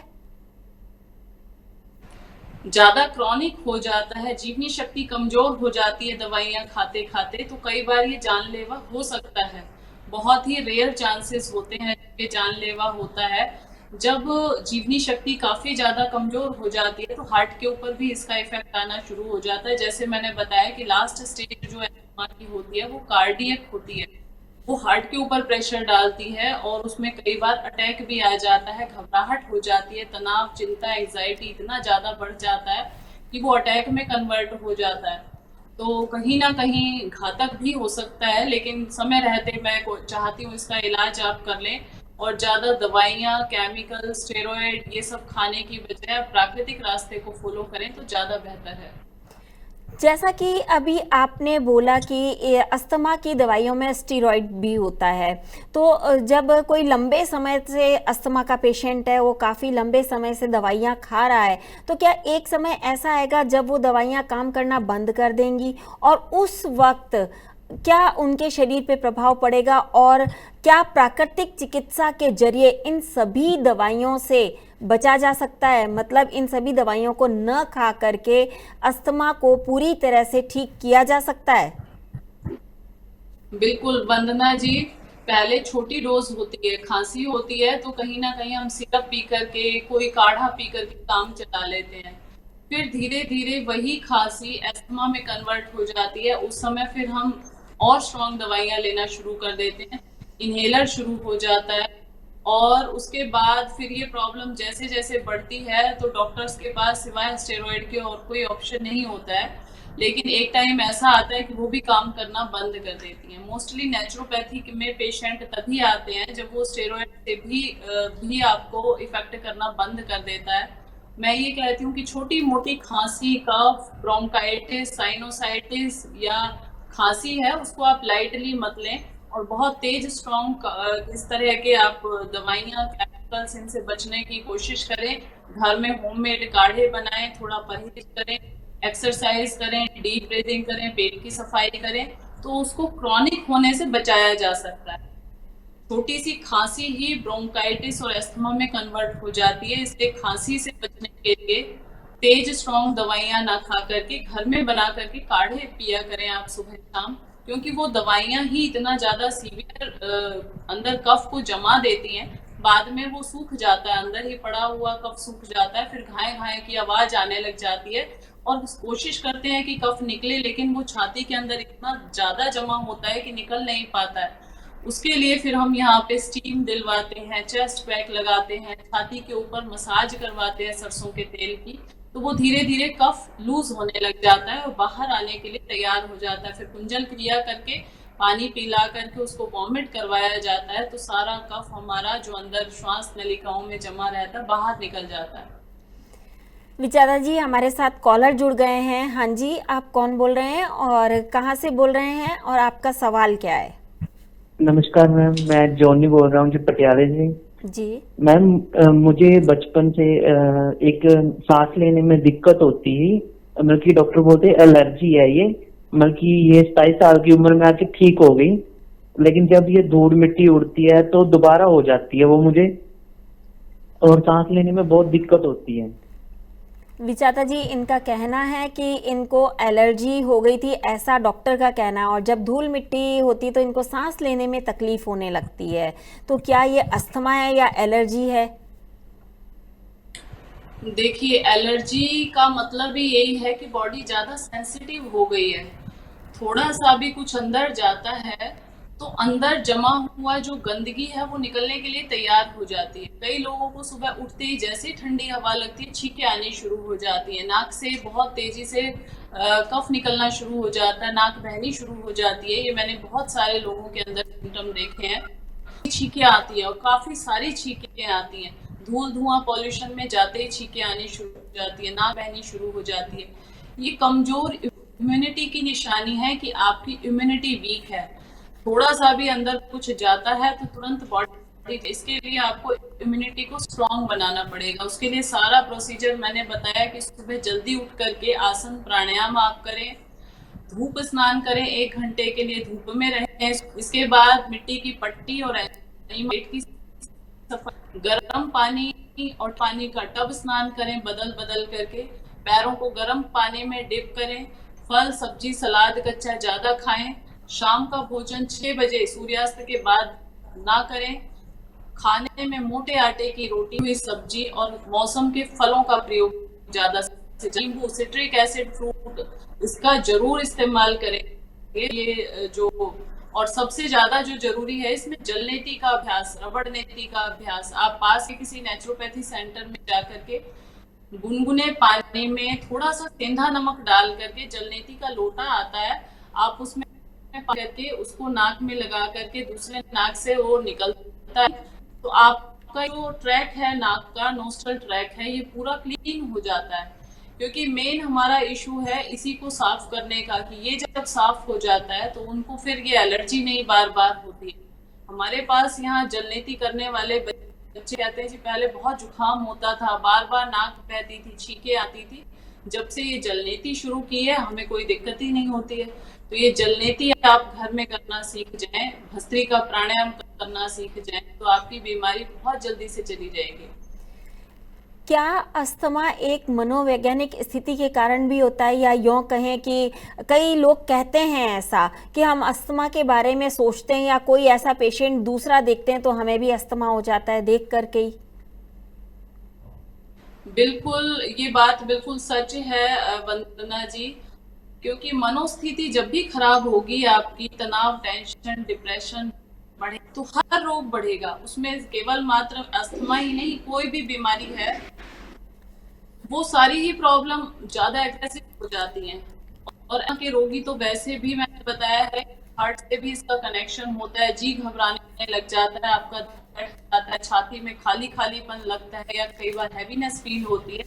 ज्यादा क्रॉनिक हो जाता है, जीवनी शक्ति कमजोर हो जाती है दवाइयां खाते खाते, तो कई बार ये जानलेवा हो सकता है। बहुत ही रेयर चांसेस होते हैं ये जानलेवा होता है। जब जीवनी शक्ति काफी ज्यादा कमजोर हो जाती है तो हार्ट के ऊपर भी इसका इफेक्ट आना शुरू हो जाता है। जैसे मैंने बताया कि लास्ट स्टेज जो अस्थमा की होती है वो कार्डियक होती है, वो हार्ट के ऊपर प्रेशर डालती है और उसमें कई बार अटैक भी आ जाता है, घबराहट हो जाती है, तनाव, चिंता, एंजाइटी इतना ज्यादा बढ़ जाता है कि वो अटैक में कन्वर्ट हो जाता है। तो कहीं ना कहीं घातक भी हो सकता है, लेकिन समय रहते मैं चाहती हूँ इसका इलाज आप कर लें और ज्यादा दवाइयाँ, केमिकल, स्टेरॉयड ये सब खाने की बजाय प्राकृतिक रास्ते को फॉलो करें तो ज्यादा बेहतर है। जैसा कि अभी आपने बोला कि अस्थमा की दवाइयों में स्टेरॉइड भी होता है, तो जब कोई लंबे समय से अस्थमा का पेशेंट है, वो काफ़ी लंबे समय से दवाइयाँ खा रहा है, तो क्या एक समय ऐसा आएगा जब वो दवाइयाँ काम करना बंद कर देंगी और उस वक्त क्या उनके शरीर पे प्रभाव पड़ेगा? और क्या प्राकृतिक चिकित्सा के जरिए इन सभी दवाइयों से बचा जा सकता है? मतलब इन सभी दवाइयों को न खा करके अस्थमा को पूरी तरह से ठीक किया जा सकता है? बिल्कुल वंदना जी, पहले छोटी डोज होती है, खांसी होती है तो कहीं ना कहीं हम सिरप पी करके, कोई काढ़ा पी करके काम चला लेते हैं, फिर धीरे धीरे वही खांसी अस्थमा में कन्वर्ट हो जाती है। उस समय फिर हम और स्ट्रॉन्ग दवाइयाँ लेना शुरू कर देते हैं, इन्हेलर शुरू हो जाता है। और उसके बाद फिर ये प्रॉब्लम जैसे जैसे बढ़ती है तो डॉक्टर्स के पास सिवाय स्टेरॉइड के और कोई ऑप्शन नहीं होता है। लेकिन एक टाइम ऐसा आता है कि वो भी काम करना बंद कर देती हैं। मोस्टली नेचुरोपैथी में पेशेंट तभी आते हैं जब वो स्टेरॉइड से भी आपको इफेक्ट करना बंद कर देता है। मैं ये कहती हूँ कि छोटी मोटी खांसी, कफ, ब्रोंकाइटिस, साइनोसाइटिस या खांसी है उसको आप लाइटली मत लें, और बहुत तेज स्ट्रॉन्ग इस तरह के आप दवाइयाँ, केमिकल्स, इनसे बचने की कोशिश करें। घर में होममेड काढ़े बनाएं, थोड़ा परहेज करें, एक्सरसाइज करें, डीप ब्रीदिंग करें, पेट की सफाई करें, तो उसको क्रॉनिक होने से बचाया जा सकता है। छोटी सी खांसी ही ब्रोंकाइटिस और अस्थमा में कन्वर्ट हो जाती है, इसलिए खांसी से बचने के लिए तेज स्ट्रॉन्ग दवाइयाँ ना खा करके घर में बना करके काढ़े पिया करें आप सुबह शाम, क्योंकि वो दवाइयाँ ही इतना ज़्यादा सीवियर अंदर कफ को जमा देती हैं, बाद में वो सूख जाता है, अंदर ही पड़ा हुआ कफ सूख जाता है, फिर घाय घाय की आवाज़ आने लग जाती है और कोशिश करते हैं कि कफ निकले, लेकिन वो छाती के अंदर इतना ज़्यादा जमा होता है कि निकल नहीं पाता है। उसके लिए फिर हम यहाँ पे स्टीम दिलवाते हैं, चेस्ट पैक लगाते हैं, छाती के ऊपर मसाज करवाते हैं सरसों के तेल की, तो वो धीरे धीरे कफ लूज होने लग जाता है और बाहर आने के लिए तैयार हो जाता है। फिर कुंजल क्रिया करके पानी पिला करके उसको वॉमिट करवाया जाता है, तो सारा कफ हमारा जो अंदर श्वास नलिकाओं में जमा रहता है बाहर निकल जाता है। विचारा जी हमारे साथ कॉलर जुड़ गए हैं। हाँ जी, आप कौन बोल रहे हैं और कहाँ से बोल रहे हैं और आपका सवाल क्या है? नमस्कार मैम, मैं जॉनी बोल रहा हूँ जी, पटियाले से। जी मैम, मुझे बचपन से एक सांस लेने में दिक्कत होती है, मतलब कि डॉक्टर बोलते एलर्जी है ये, मतलब कि ये 27 साल की उम्र में आके ठीक हो गई, लेकिन जब ये धूल मिट्टी उड़ती है तो दोबारा हो जाती है वो मुझे, और सांस लेने में बहुत दिक्कत होती है। विचाता जी, इनका कहना है कि इनको एलर्जी हो गई थी, ऐसा डॉक्टर का कहना है, और जब धूल मिट्टी होती तो इनको सांस लेने में तकलीफ होने लगती है। तो क्या ये अस्थमा है या एलर्जी है? देखिए, एलर्जी का मतलब ही यही है कि बॉडी ज़्यादा सेंसिटिव हो गई है। थोड़ा सा भी कुछ अंदर जाता है तो अंदर जमा हुआ जो गंदगी है वो निकलने के लिए तैयार हो जाती है। कई लोगों को सुबह उठते ही जैसे ठंडी हवा लगती है छींकें आनी शुरू हो जाती है, नाक से बहुत तेजी से कफ निकलना शुरू हो जाता है, नाक बहनी शुरू हो जाती है। ये मैंने बहुत सारे लोगों के अंदर सिम्टम देखे हैं। छींकें आती है और काफी सारी छींकें आती हैं, धूल धुआं पॉल्यूशन में जाते ही छींकें आनी शुरू हो जाती है, नाक बहनी शुरू हो जाती है। ये कमजोर इम्यूनिटी की निशानी है कि आपकी इम्यूनिटी वीक है। थोड़ा सा भी अंदर कुछ जाता है तो तुरंत बॉडी, इसके लिए आपको इम्यूनिटी को स्ट्रांग बनाना पड़ेगा। उसके लिए सारा प्रोसीजर मैंने बताया कि सुबह जल्दी उठ करके आसन प्राणायाम आप करें, धूप स्नान करें, 1 घंटे के लिए धूप में रहें। इसके बाद मिट्टी की पट्टी और पेट की सफाई, गर्म पानी और पानी का टब स्नान करें बदल बदल करके, पैरों को गर्म पानी में डिप करें, फल सब्जी सलाद कच्चा ज्यादा खाएं, शाम का भोजन 6 बजे सूर्यास्त के बाद ना करें, खाने में मोटे आटे की रोटी हुई सब्जी और मौसम के फलों का प्रयोग ज्यादा से नींबू, सिट्रिक एसिड, फ्रूट, इसका जरूर इस्तेमाल करें। ये जो, और सबसे ज्यादा जो जरूरी है इसमें जलनेती का अभ्यास, रबड़ नेती का अभ्यास। आप पास के किसी नेचुरोपैथी सेंटर में जाकर के गुनगुने पानी में थोड़ा सा सेंधा नमक डाल करके, जलनेती का लोटा आता है, आप उसमें करके उसको नाक में लगा करके दूसरे नाक से वो निकलता है, तो आपका जो ट्रैक है नाक का, नोस्ट्रल ट्रैक है, ये पूरा क्लीन हो जाता है। क्योंकि मेन हमारा इशू है इसी को साफ करने का, कि ये जब साफ हो जाता है तो उनको फिर ये एलर्जी नहीं बार बार होती है। हमारे पास यहाँ जलनेती करने वाले बच्चे कहते हैं जी पहले बहुत जुकाम होता था, बार बार नाक बहती थी, छींकें आती थी, जब से ये जलनेती शुरू की है हमें कोई दिक्कत ही नहीं होती है। तो ये जलनेती आप घर में करना सीख जाएं, भस्त्री का प्राणायाम करना सीख जाएं, तो आपकी बीमारी बहुत जल्दी से चली जाएगी। क्या अस्थमा एक मनोवैज्ञानिक स्थिति के कारण भी होता है, या यूँ कहें कि कई लोग कहते हैं ऐसा कि हम अस्थमा के बारे में सोचते हैं या कोई ऐसा पेशेंट दूसरा देखते हैं तो हमें भी अस्थमा हो जाता है देख करके ही? बिल्कुल, ये बात बिल्कुल सच है वंदना जी। क्योंकि मनोस्थिति जब भी खराब होगी आपकी, तनाव, टेंशन, डिप्रेशन बढ़े तो हर रोग बढ़ेगा। उसमें केवल मात्र अस्थमा ही नहीं, कोई भी बीमारी है वो सारी ही प्रॉब्लम ज्यादा एग्रेसिव हो जाती हैं। और के रोगी तो वैसे भी मैंने बताया है हार्ट से भी इसका कनेक्शन होता है, जी घबराने लग जाता है, आपका बैठ जाता है, छाती में खाली खालीपन लगता है या कई बार हैवीनेस फील होती है।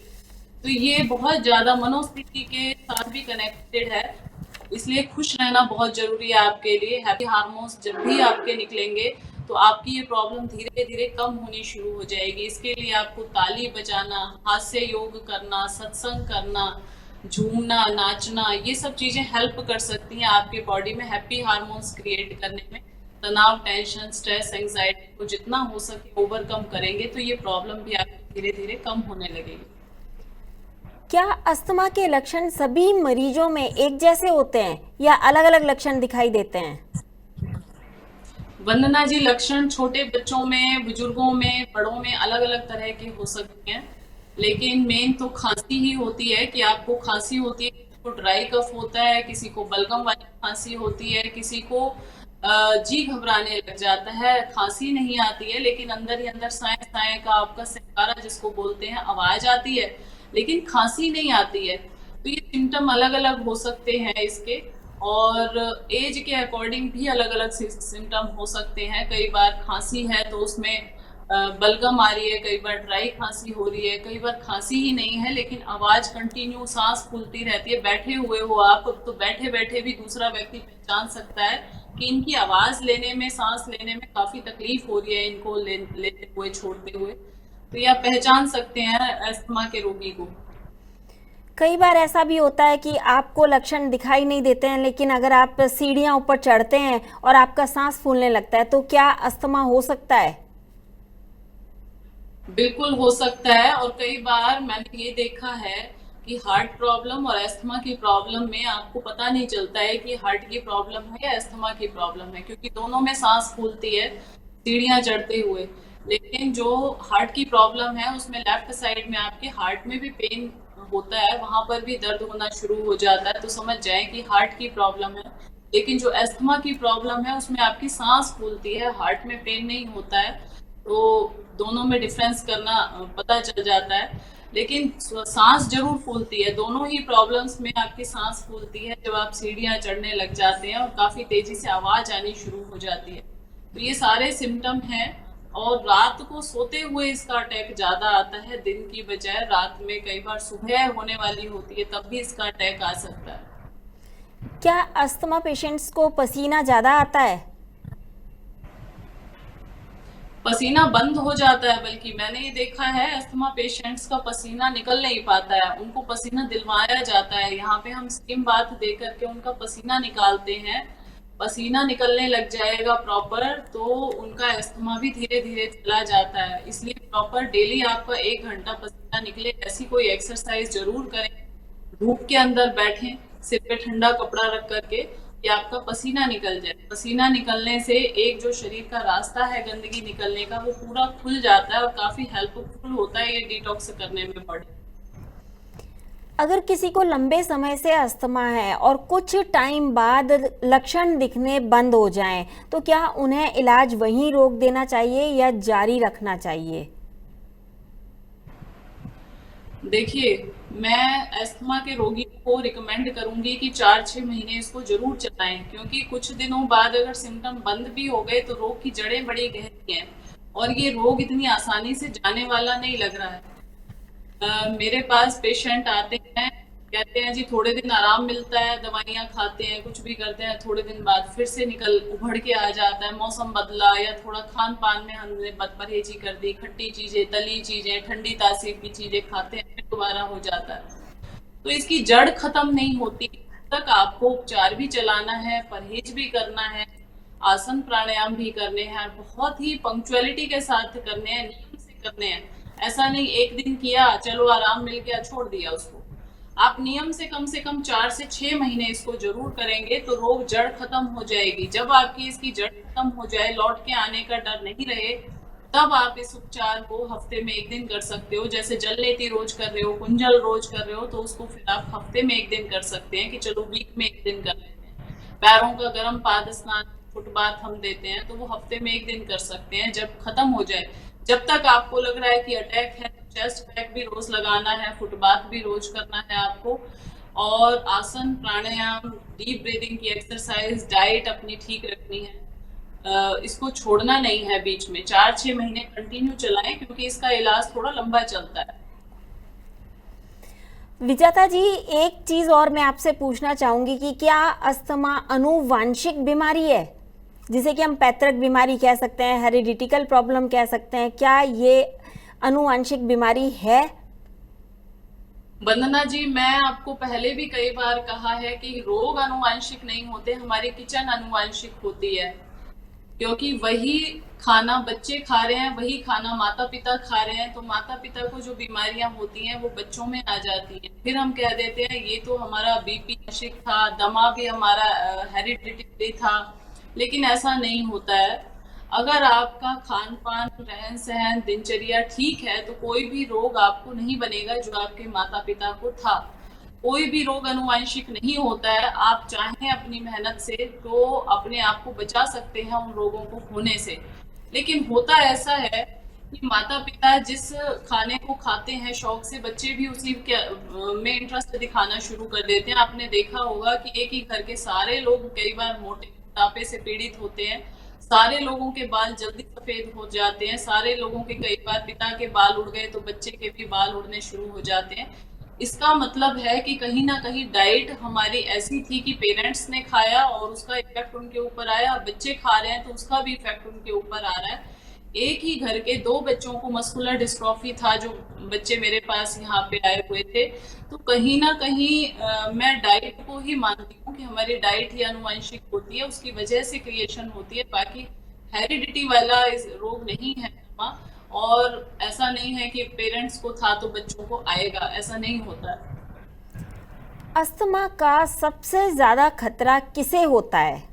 तो ये बहुत ज्यादा मनोस्थिति के साथ भी कनेक्टेड है, इसलिए खुश रहना बहुत जरूरी है आपके लिए। हैप्पी हार्मोन्स जब भी आपके निकलेंगे तो आपकी ये प्रॉब्लम धीरे धीरे कम होनी शुरू हो जाएगी। इसके लिए आपको ताली बजाना, हास्य योग करना, सत्संग करना, झूमना, नाचना, ये सब चीजें हेल्प कर सकती हैं आपके बॉडी में हैप्पी हार्मोन्स क्रिएट करने में। तनाव, टेंशन, स्ट्रेस, एंजाइटी को जितना हो सके ओवरकम करेंगे तो ये प्रॉब्लम भी आपकी धीरे धीरे कम होने लगेगी। क्या अस्थमा के लक्षण सभी मरीजों में एक जैसे होते हैं या अलग अलग लक्षण दिखाई देते हैं? वंदना जी, लक्षण छोटे बच्चों में, बुजुर्गों में, बड़ों में अलग अलग तरह के हो सकते हैं, लेकिन मेन तो खांसी ही होती है कि आपको खांसी होती है, किसी को ड्राई कफ होता है, किसी को बलगम वाली खांसी होती है, किसी को जी घबराने लग जाता है, खांसी नहीं आती है लेकिन अंदर ही अंदर साए साए का आपका सहकारा जिसको बोलते हैं आवाज आती है, लेकिन खांसी नहीं आती है। तो ये सिम्टम अलग अलग हो सकते हैं इसके, और एज के अकॉर्डिंग भी अलग अलग सिम्टम हो सकते हैं। कई बार खांसी है तो उसमें बलगम आ रही है, कई बार ड्राई खांसी हो रही है, कई बार खांसी ही नहीं है लेकिन आवाज कंटिन्यू, सांस फूलती रहती है। बैठे हुए हो आप तो बैठे बैठे भी दूसरा व्यक्ति पहचान सकता है कि इनकी आवाज लेने में, सांस लेने में काफी तकलीफ हो रही है इनको लेते हुए, छोड़ते हुए। तो ये आप पहचान सकते हैं अस्थमा के रोगी को। कई बार ऐसा भी होता है कि आपको लक्षण दिखाई नहीं देते हैं, लेकिन अगर आप सीढ़ियां ऊपर चढ़ते हैं और आपका सांस फूलने लगता है तो क्या अस्थमा हो सकता है? बिल्कुल हो सकता है, और कई बार मैंने ये देखा है कि हार्ट प्रॉब्लम और अस्थमा की प्रॉब्लम में आपको पता नहीं चलता है कि हार्ट की प्रॉब्लम है या अस्थमा की प्रॉब्लम है, क्योंकि दोनों में सांस फूलती है सीढ़ियां चढ़ते हुए। लेकिन जो हार्ट की प्रॉब्लम है उसमें लेफ्ट साइड में आपके हार्ट में भी पेन होता है, वहां पर भी दर्द होना शुरू हो जाता है, तो समझ जाएं कि हार्ट की प्रॉब्लम है। लेकिन जो अस्थमा की प्रॉब्लम है उसमें आपकी सांस फूलती है, हार्ट में पेन नहीं होता है, तो दोनों में डिफरेंस करना पता चल जाता है। लेकिन सांस जरूर फूलती है, दोनों ही प्रॉब्लम्स में आपकी सांस फूलती है जब आप सीढ़ियां चढ़ने लग जाते हैं और काफी तेजी से आवाज आनी शुरू हो जाती है। तो ये सारे सिम्टम हैं, और रात को सोते हुए इसका अटैक ज्यादा आता है दिन की बजाय। रात में कई बार सुबह होने वाली होती है तब भी इसका अटैक आ सकता है। क्या अस्थमा पेशेंट्स को पसीना ज्यादा आता है? पसीना बंद हो जाता है, बल्कि मैंने ये देखा है अस्थमा पेशेंट्स का पसीना निकल नहीं पाता है, उनको पसीना दिलवाया जाता है। यहाँ पे हम स्टीम बाथ दे करके उनका पसीना निकालते हैं, पसीना निकलने लग जाएगा प्रॉपर तो उनका अस्थमा भी धीरे धीरे चला जाता है। इसलिए प्रॉपर डेली आपका 1 घंटा पसीना निकले ऐसी कोई एक्सरसाइज जरूर करें। धूप के अंदर बैठें सिर पे ठंडा कपड़ा रख करके कि आपका पसीना निकल जाए। पसीना निकलने से एक जो शरीर का रास्ता है गंदगी निकलने का वो पूरा खुल जाता है और काफी हेल्पफुल होता है ये डिटॉक्स करने में बॉडी। अगर किसी को लंबे समय से अस्थमा है और कुछ टाइम बाद लक्षण दिखने बंद हो जाएं, तो क्या उन्हें इलाज वहीं रोक देना चाहिए या जारी रखना चाहिए? देखिए, मैं अस्थमा के रोगी को रिकमेंड करूंगी कि 4-6 महीने इसको जरूर चलाएं, क्योंकि कुछ दिनों बाद अगर सिम्टम बंद भी हो गए तो रोग की जड़ें बड़ी गहरी हैं और ये रोग इतनी आसानी से जाने वाला नहीं लग रहा है। मेरे पास पेशेंट आते हैं, कहते हैं जी थोड़े दिन आराम मिलता है, दवाइयाँ खाते हैं, कुछ भी करते हैं, थोड़े दिन बाद फिर से उभड़ के आ जाता है। मौसम बदला या थोड़ा खान पान में हमने परहेजी कर दी, खट्टी चीजें, तली चीजें, ठंडी तासीर की चीजें खाते हैं, फिर दोबारा हो जाता है। तो इसकी जड़ खत्म नहीं होती तक आपको उपचार भी चलाना है, परहेज भी करना है, आसन प्राणायाम भी करने हैं, बहुत ही पंक्चुअलिटी के साथ करने हैं, नियम से करने हैं। ऐसा नहीं एक दिन किया चलो आराम मिल गया छोड़ दिया उसको। आप नियम से कम 4 से 6 महीने इसको जरूर करेंगे तो रोग जड़ खत्म हो जाएगी। जब आपकी इसकी जड़ खत्म हो जाए, लौट के आने का डर नहीं रहे, तब आप इस उपचार को हफ्ते में 1 दिन कर सकते हो। जैसे जल लेती रोज कर रहे हो, कुंजल रोज कर रहे हो, तो उसको फिर आप हफ्ते में 1 दिन कर सकते हैं कि चलो वीक में 1 दिन कर लेते हैं। पैरों का गर्म पाद स्नान, फुट बाथ हम देते हैं, तो वो हफ्ते में 1 दिन कर सकते हैं जब खत्म हो जाए। जब तक आपको लग रहा है कि अटैक है, चेस्ट पैक भी रोज लगाना है, फुट बाथ भी रोज करना है आपको, और आसन, प्राणायाम, डीप ब्रीदिंग की एक्सरसाइज, डाइट अपनी ठीक रखनी है। इसको छोड़ना नहीं है बीच में, 4-6 महीने कंटिन्यू चलाएं, क्योंकि इसका इलाज थोड़ा लंबा चलता है। विजेता जी, एक चीज और मैं आपसे पूछना चाहूंगी कि क्या अस्थमा आनुवांशिक बीमारी है, जिसे कि हम पैतृक बीमारी कह सकते हैं, हेरिडिटिकल प्रॉब्लम कह सकते हैं, क्या ये आनुवांशिक बीमारी है? वंदना जी, मैं आपको पहले भी कई बार कहा है कि रोग आनुवांशिक नहीं होते, हमारी किचन आनुवांशिक होती है। क्योंकि वही खाना बच्चे खा रहे हैं, वही खाना माता पिता खा रहे हैं, तो माता पिता को जो बीमारियां होती हैं वो बच्चों में आ जाती हैं। फिर हम कह देते हैं ये तो हमारा बीपी आनुवांशिक था, दमा भी हमारा हेरिडिटरी था, लेकिन ऐसा नहीं होता है। अगर आपका खान पान, रहन सहन, दिनचर्या ठीक है तो कोई भी रोग आपको नहीं बनेगा जो आपके माता पिता को था। कोई भी रोग आनुवांशिक नहीं होता है। आप चाहें अपनी मेहनत से तो अपने आप को बचा सकते हैं उन रोगों को होने से, लेकिन होता ऐसा है कि माता पिता जिस खाने को खाते हैं शौक से, बच्चे भी उसी में इंटरेस्ट दिखाना शुरू कर देते हैं। आपने देखा होगा कि एक ही घर के सारे लोग कई बार मोटापे से पीड़ित होते हैं, सारे लोगों के बाल जल्दी सफेद हो जाते हैं, सारे लोगों के कई बार पिता के बाल उड़ गए तो बच्चे के भी बाल उड़ने शुरू हो जाते हैं। इसका मतलब है कि कहीं ना कहीं डाइट हमारी ऐसी थी कि पेरेंट्स ने खाया और उसका इफेक्ट उनके ऊपर आया, और बच्चे खा रहे हैं तो उसका भी इफेक्ट उनके ऊपर आ रहा है। एक ही घर के 2 बच्चों को मस्कुलर डिस्ट्रॉफी था, जो बच्चे मेरे पास यहाँ पे आए हुए थे। तो कहीं ना कहीं मैं डाइट को ही मानती हूँ कि हमारी डाइट ही आनुवंशिक होती है, उसकी वजह से क्रिएशन होती है। बाकी हेरिडिटी वाला इस रोग नहीं है अस्थमा, और ऐसा नहीं है कि पेरेंट्स को था तो बच्चों को आएगा, ऐसा नहीं होता है। अस्थमा का सबसे ज्यादा खतरा किसे होता है?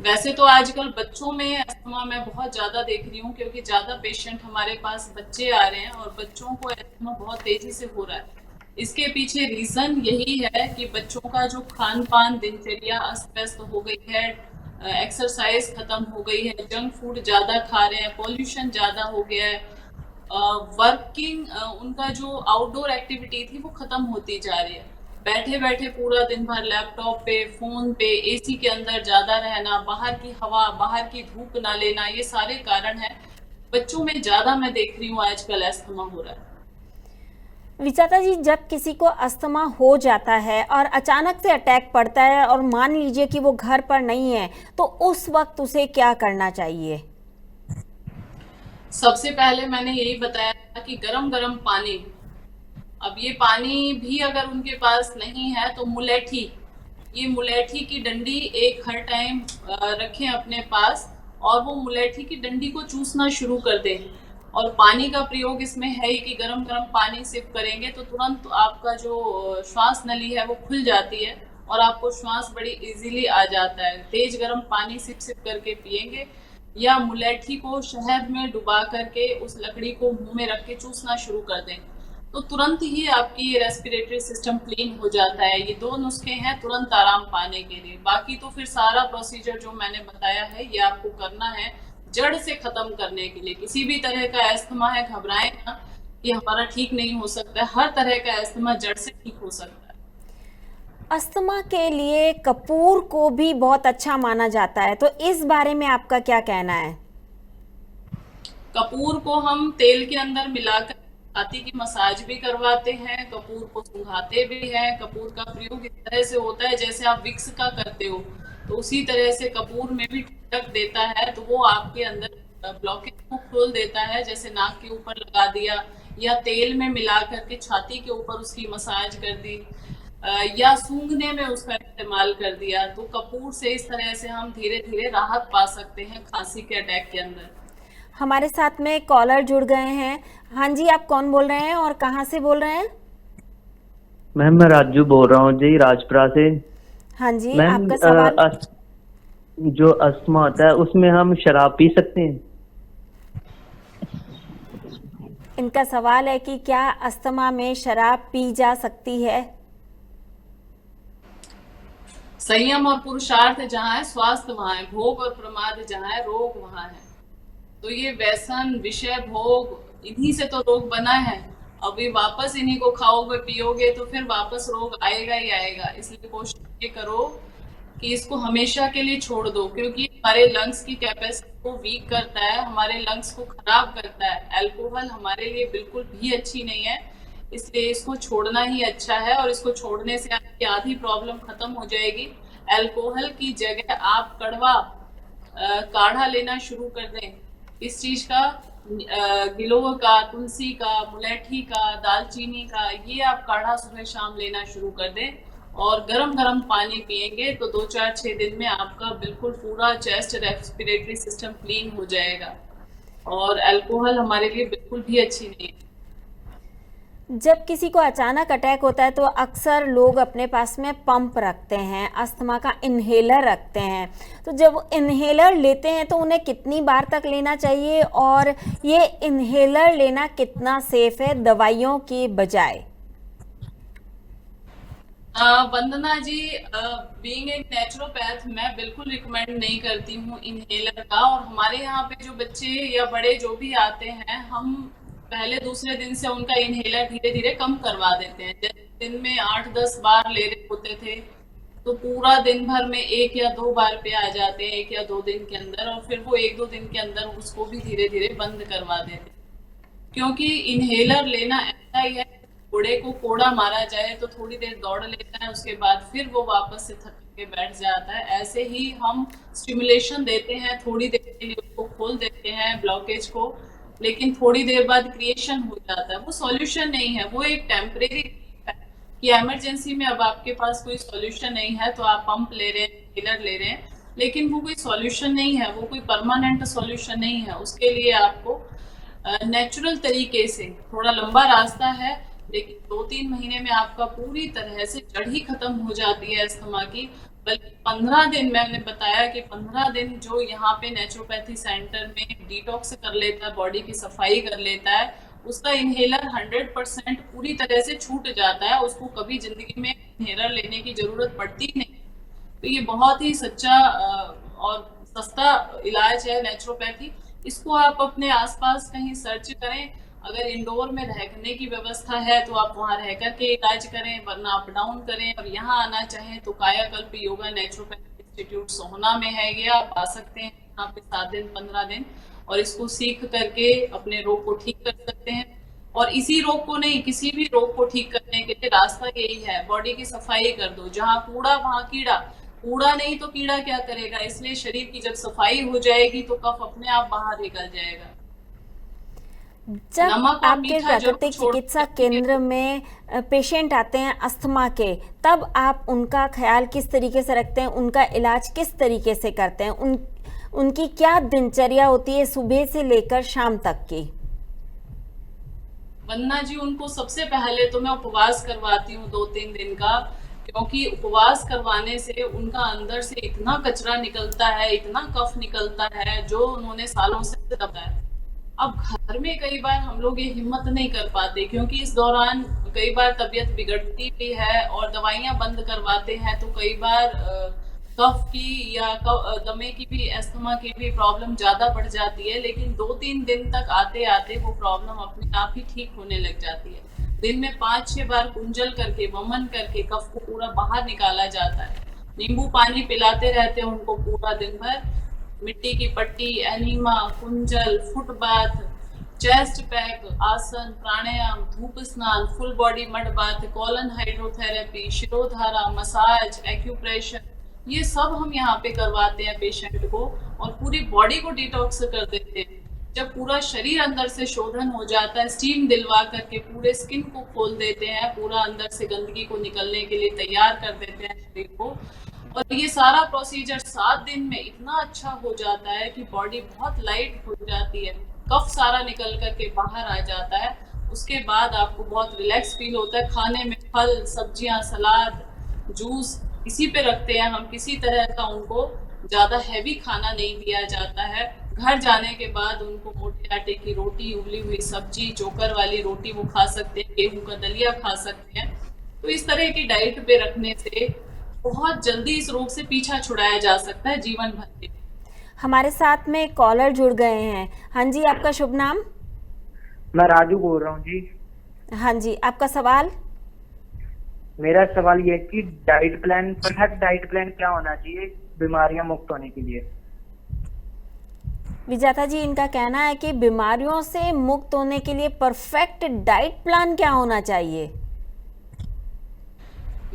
वैसे तो आजकल बच्चों में अस्थमा मैं बहुत ज्यादा देख रही हूँ, क्योंकि ज्यादा पेशेंट हमारे पास बच्चे आ रहे हैं और बच्चों को अस्थमा बहुत तेजी से हो रहा है। इसके पीछे रीजन यही है कि बच्चों का जो खान पान, दिनचर्या अस्त व्यस्त हो गई है, एक्सरसाइज खत्म हो गई है, जंक फूड ज्यादा खा रहे हैं, पॉल्यूशन ज्यादा हो गया है, वर्किंग उनका जो आउटडोर एक्टिविटी थी वो खत्म होती जा रही है। बैठे बैठे पूरा दिन भर लैपटॉप पे, फोन पे, एसी के अंदर ज्यादा रहना, बाहर की हवा, बाहर की धूप ना लेना, ये सारे कारण है। बच्चों में ज्यादा मैं देख रही हूँ आजकल अस्थमा हो रहा है। विजेता जी, जब किसी को अस्थमा हो जाता है और अचानक से अटैक पड़ता है और मान लीजिए कि वो घर पर नहीं है, तो उस वक्त उसे क्या करना चाहिए? सबसे पहले मैंने यही बताया कि गरम गरम पानी, अब ये पानी भी अगर उनके पास नहीं है तो मुलेठी, ये मुलेठी की डंडी एक हर टाइम रखें अपने पास, और वो मुलेठी की डंडी को चूसना शुरू कर दें। और पानी का प्रयोग इसमें है ही कि गरम गरम पानी सिप करेंगे तो तुरंत आपका जो श्वास नली है वो खुल जाती है और आपको श्वास बड़ी इजीली आ जाता है। तेज गरम पानी सिप सिप करके पिएंगे, या मुलेठी को शहद में डुबा करके उस लकड़ी को मुंह में रख के चूसना शुरू कर दें, तो तुरंत ही आपकी रेस्पिरेटरी सिस्टम क्लीन हो जाता है। ये 2 नुस्खे हैं तुरंत आराम पाने के लिए। बाकी तो फिर सारा प्रोसीजर जो मैंने बताया है ये आपको करना है जड़ से खत्म करने के लिए। किसी भी तरह का अस्थमा है, घबराएं ना कि हमारा ठीक नहीं हो सकता है। हर तरह का अस्थमा जड़ से ठीक हो सकता है। अस्थमा के लिए कपूर को भी बहुत अच्छा माना जाता है, तो इस बारे में आपका क्या कहना है? कपूर को हम तेल के अंदर मिलाकर छाती की मसाज भी करवाते हैं, कपूर को सुंघाते भी हैं। कपूर का प्रयोग इस तरह से होता है जैसे आप विक्स का करते हो, तो उसी तरह से कपूर में भी ठंडक देता है, तो वो आपके अंदर ब्लॉकेज को खोल देता है। जैसे नाक के ऊपर लगा दिया, या तेल में मिला करके छाती के ऊपर उसकी मसाज कर दी, या सूंघने में उसका इस्तेमाल कर दिया, तो कपूर से इस तरह से हम धीरे धीरे राहत पा सकते हैं खांसी के अटैक के अंदर। हमारे साथ में कॉलर जुड़ गए हैं। हाँ जी, आप कौन बोल रहे हैं और कहाँ से बोल रहे हैं? मैम मैं राजू बोल रहा हूँ जी, राजपुरा से। हाँ जी, मैम आपका सवाल। जो अस्थमा होता है उसमें हम शराब पी सकते हैं? इनका सवाल है कि क्या अस्थमा में शराब पी जा सकती है? संयम और पुरुषार्थ जहाँ है स्वास्थ्य वहाँ है, भोग और प्रमाद जहाँ है रोग वहाँ है। तो ये व्यसन, विषय भोग, इन्हीं से तो रोग बना है। अभी वापस इन्हीं को खाओगे पियोगे तो फिर वापस रोग आएगा ही आएगा। इसलिए कोशिश ये करो कि इसको हमेशा के लिए छोड़ दो, क्योंकि हमारे लंग्स की कैपेसिटी को वीक करता है, हमारे लंग्स को खराब करता है। अल्कोहल हमारे लिए बिल्कुल भी अच्छी नहीं है, इसलिए इसको छोड़ना ही अच्छा है। और इसको छोड़ने से आपकी आधी प्रॉब्लम खत्म हो जाएगी। अल्कोहल की जगह आप कड़वा काढ़ा लेना शुरू कर दें। इस चीज का गिलोय का, तुलसी का, मुलेठी का, दालचीनी का, ये आप काढ़ा सुबह शाम लेना शुरू कर दें और गरम गरम पानी पिएंगे तो 2-4-6 दिन में आपका बिल्कुल पूरा चेस्ट रेस्पिरेटरी सिस्टम क्लीन हो जाएगा। और अल्कोहल हमारे लिए बिल्कुल भी अच्छी नहीं है। जब किसी को अचानक अटैक होता है तो अक्सर लोग अपने पास में पंप रखते हैं, अस्थमा का इन्हेलर रखते हैं। तो जब इन्हेलर लेते हैं तो उन्हें कितनी बार तक लेना चाहिए और ये इन्हेलर लेना कितना सेफ है दवाइयों की बजाय? वंदना जी, बीइंग एक नेचुरोपैथ मैं बिल्कुल रिकमेंड नहीं करती हूँ इनहेलर का। और हमारे यहाँ पे जो बच्चे या बड़े जो भी आते हैं, हम पहले दूसरे दिन से उनका इनहेलर धीरे धीरे कम करवा देते हैं। जैसे दिन में 8-10 बार ले रहे होते थे तो पूरा दिन भर में 1 या 2 बार पे आ जाते हैं 1 या 2 दिन के अंदर, और फिर वो 1-2 दिन के अंदर उसको भी धीरे धीरे बंद करवा देते हैं। क्योंकि इनहेलर लेना ऐसा ही है, घोड़े को कोड़ा मारा जाए तो थोड़ी देर दौड़ लेता है, उसके बाद फिर वो वापस से थक के बैठ जाता है। ऐसे ही हम स्टिमुलेशन देते हैं, थोड़ी देर के लिए उसको खोल देते हैं ब्लॉकेज को, लेकिन थोड़ी देर बाद क्रिएशन हो जाता है। वो सॉल्यूशन नहीं है, वो एक टेम्परेरी है कि इमरजेंसी में अब आपके पास कोई सॉल्यूशन नहीं है तो आप पंप ले रहे हैं, इनहेलर ले रहे हैं, लेकिन वो कोई सॉल्यूशन नहीं है, वो कोई परमानेंट सॉल्यूशन नहीं है। उसके लिए आपको नेचुरल तरीके से, थोड़ा लंबा रास्ता है लेकिन 2-3 महीने में आपका पूरी तरह से जड़ ही खत्म हो जाती है अस्थमा की। बल्कि 15 दिन, मैंने बताया कि 15 दिन जो यहाँ पे नेचुरोपैथी सेंटर में डिटॉक्स कर लेता है, बॉडी की सफाई कर लेता है, उसका इनहेलर 100% पूरी तरह से छूट जाता है। उसको कभी जिंदगी में इनहेलर लेने की जरूरत पड़ती नहीं। तो ये बहुत ही सच्चा और सस्ता इलाज है नेचुरोपैथी। इसको आप अपने आसपास कहीं सर्च करें, अगर इंडोर में रहने की व्यवस्था है तो आप वहाँ रह करके इलाज करें, वरना अप डाउन करें। और यहाँ आना चाहें तो कायाकल्प योगा नेचुरोपैथी इंस्टीट्यूट सोहना में है, ये आप आ सकते हैं यहाँ पे 7 दिन 15 दिन, और इसको सीख करके अपने रोग को ठीक कर सकते हैं। और इसी रोग को नहीं, किसी भी रोग को ठीक करने के लिए रास्ता यही है, बॉडी की सफाई कर दो। जहाँ कूड़ा वहाँ कीड़ा, कूड़ा नहीं तो कीड़ा क्या करेगा। इसलिए शरीर की जब सफाई हो जाएगी तो कफ अपने आप बाहर निकल जाएगा। जब आपके प्राकृतिक चिकित्सा केंद्र में पेशेंट आते हैं अस्थमा के, तब आप उनका ख्याल किस तरीके से रखते हैं, उनका इलाज किस तरीके से करते हैं, उनकी क्या दिनचर्या होती है सुबह से लेकर शाम तक की? वंदना जी, उनको सबसे पहले तो मैं उपवास करवाती हूँ 2-3 दिन का, क्योंकि उपवास करवाने से उनका अंदर से इतना कचरा निकलता है, इतना कफ निकलता है जो उन्होंने सालों से दबा है। अब घर में कई बार हम लोग ये हिम्मत नहीं कर पाते, क्योंकि इस दौरान कई बार तबीयत बिगड़ती भी है और दवाइयां बंद करवाते हैं, तो कई बार कफ की या दमे की भी, अस्थमा की भी प्रॉब्लम ज्यादा बढ़ जाती है। लेकिन 2-3 दिन तक आते आते वो प्रॉब्लम अपने आप ही ठीक होने लग जाती है। दिन में 5-6 बार कुंजल करके, वमन करके कफ को पूरा बाहर निकाला जाता है। नींबू पानी पिलाते रहते हैं उनको पूरा दिन भर। मिट्टी की पट्टी, enema, Kunjal, foot bath, chest pack, आसन, प्राणायाम, धूप स्नान, full body mud bath, colon hydrotherapy, shirodhara, massage, acupressure, ये सब हम यहाँ पे करवाते हैं पेशेंट को, और पूरी बॉडी को डिटॉक्स कर देते हैं। जब पूरा शरीर अंदर से शोधन हो जाता है, स्टीम दिलवा करके पूरे स्किन को खोल देते हैं, पूरा अंदर से गंदगी को निकलने के लिए तैयार कर देते हैं शरीर को। और ये सारा प्रोसीजर 7 दिन में इतना अच्छा हो जाता है कि बॉडी बहुत लाइट हो जाती है, कफ सारा निकल करके बाहर आ जाता है। उसके बाद आपको बहुत रिलैक्स फील होता है। खाने में फल, सब्जियां, सलाद, जूस इसी पे रखते हैं हम, किसी तरह का उनको ज्यादा हैवी खाना नहीं दिया जाता है। घर जाने के बाद उनको मोटे आटे की रोटी, उबली हुई सब्जी, चोकर वाली रोटी वो खा सकते हैं, गेहूं का दलिया खा सकते हैं। तो इस तरह की डाइट पे रखने से बहुत जल्दी इस रोग से पीछा छुड़ाया जा सकता है जीवन भर के। हमारे साथ में कॉलर जुड़ गए हैं। हाँ जी, आपका शुभ नाम? मैं राजू बोल रहा हूँ जी। हाँ जी, आपका सवाल? मेरा सवाल ये है कि diet plan, perfect diet plan क्या होना चाहिए बीमारियां मुक्त होने के लिए? विजेता जी, इनका कहना है कि बीमारियों से मुक्त होने के लिए परफेक्ट डाइट प्लान क्या होना चाहिए?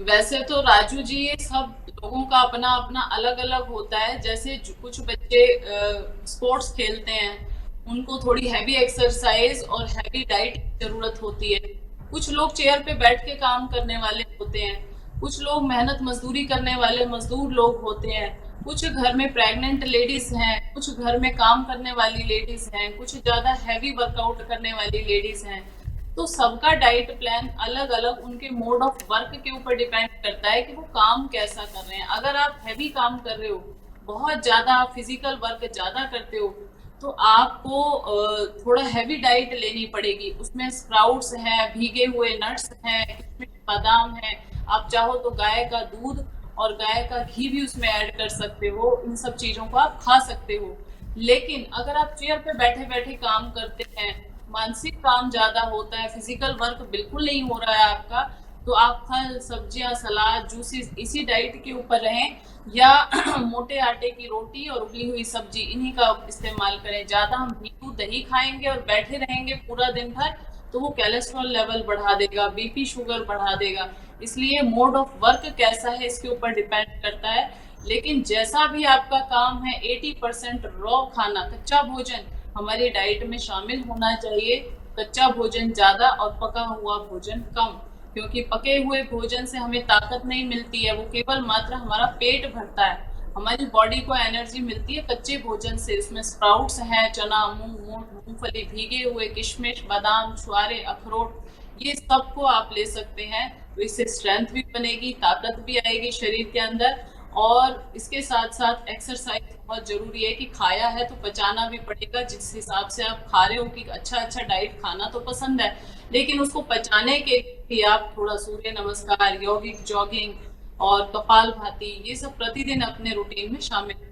वैसे तो राजू जी, ये सब लोगों का अपना अपना अलग अलग होता है। जैसे कुछ बच्चे स्पोर्ट्स खेलते हैं, उनको थोड़ी हैवी एक्सरसाइज और हैवी डाइट की जरूरत होती है। कुछ लोग चेयर पे बैठ के काम करने वाले होते हैं, कुछ लोग मेहनत मजदूरी करने वाले मजदूर लोग होते हैं, कुछ घर में प्रेग्नेंट लेडीज हैं, कुछ घर में काम करने वाली लेडीज हैं, कुछ ज्यादा हैवी वर्कआउट करने वाली लेडीज हैं। तो सबका डाइट प्लान अलग अलग उनके मोड ऑफ वर्क के ऊपर डिपेंड करता है कि वो काम कैसा कर रहे हैं। अगर आप हैवी काम कर रहे हो, बहुत ज्यादा फिजिकल वर्क ज्यादा करते हो, तो आपको थोड़ा हैवी डाइट लेनी पड़ेगी। उसमें स्प्राउट्स हैं, भीगे हुए नट्स हैं, किशमिश बादाम है, आप चाहो तो गाय का दूध और गाय का घी भी उसमें ऐड कर सकते हो। इन सब चीजों को आप खा सकते हो। लेकिन अगर आप चेयर पे बैठे बैठे काम करते हैं, मानसिक काम ज्यादा होता है, फिजिकल वर्क बिल्कुल नहीं हो रहा है आपका, तो आप फल, सब्जियां, सलाद, जूसेस इसी डाइट के ऊपर रहें, या मोटे आटे की रोटी और उबली हुई सब्जी इन्हीं का इस्तेमाल करें। ज्यादा हम घी दूध दही खाएंगे और बैठे रहेंगे पूरा दिन भर, तो वो कोलेस्ट्रॉल लेवल बढ़ा देगा, बीपी शुगर बढ़ा देगा। इसलिए मोड ऑफ वर्क कैसा है इसके ऊपर डिपेंड करता है। लेकिन जैसा भी आपका काम है, 80% रॉ खाना, कच्चा भोजन हमारी डाइट में शामिल होना चाहिए। कच्चा भोजन ज्यादा और पका हुआ भोजन कम, क्योंकि पके हुए भोजन से हमें ताकत नहीं मिलती है, वो केवल मात्र हमारा पेट भरता है। हमारी बॉडी को एनर्जी मिलती है कच्चे भोजन से। उसमें स्प्राउट्स हैं, चना, मूंगफली, भीगे हुए किशमिश, बादाम, छुआरे, अखरोट, ये सबको आप ले सकते हैं। तो इससे स्ट्रेंथ भी बनेगी, ताकत भी आएगी शरीर के अंदर। और इसके साथ साथ एक्सरसाइज बहुत जरूरी है कि खाया है तो पचाना भी पड़ेगा। जिस हिसाब से आप खा रहे हो कि अच्छा डाइट खाना तो पसंद है, लेकिन उसको पचाने के लिए आप थोड़ा सूर्य नमस्कार, यौगिक जॉगिंग और कपालभाति, ये सब प्रतिदिन अपने रूटीन में शामिल।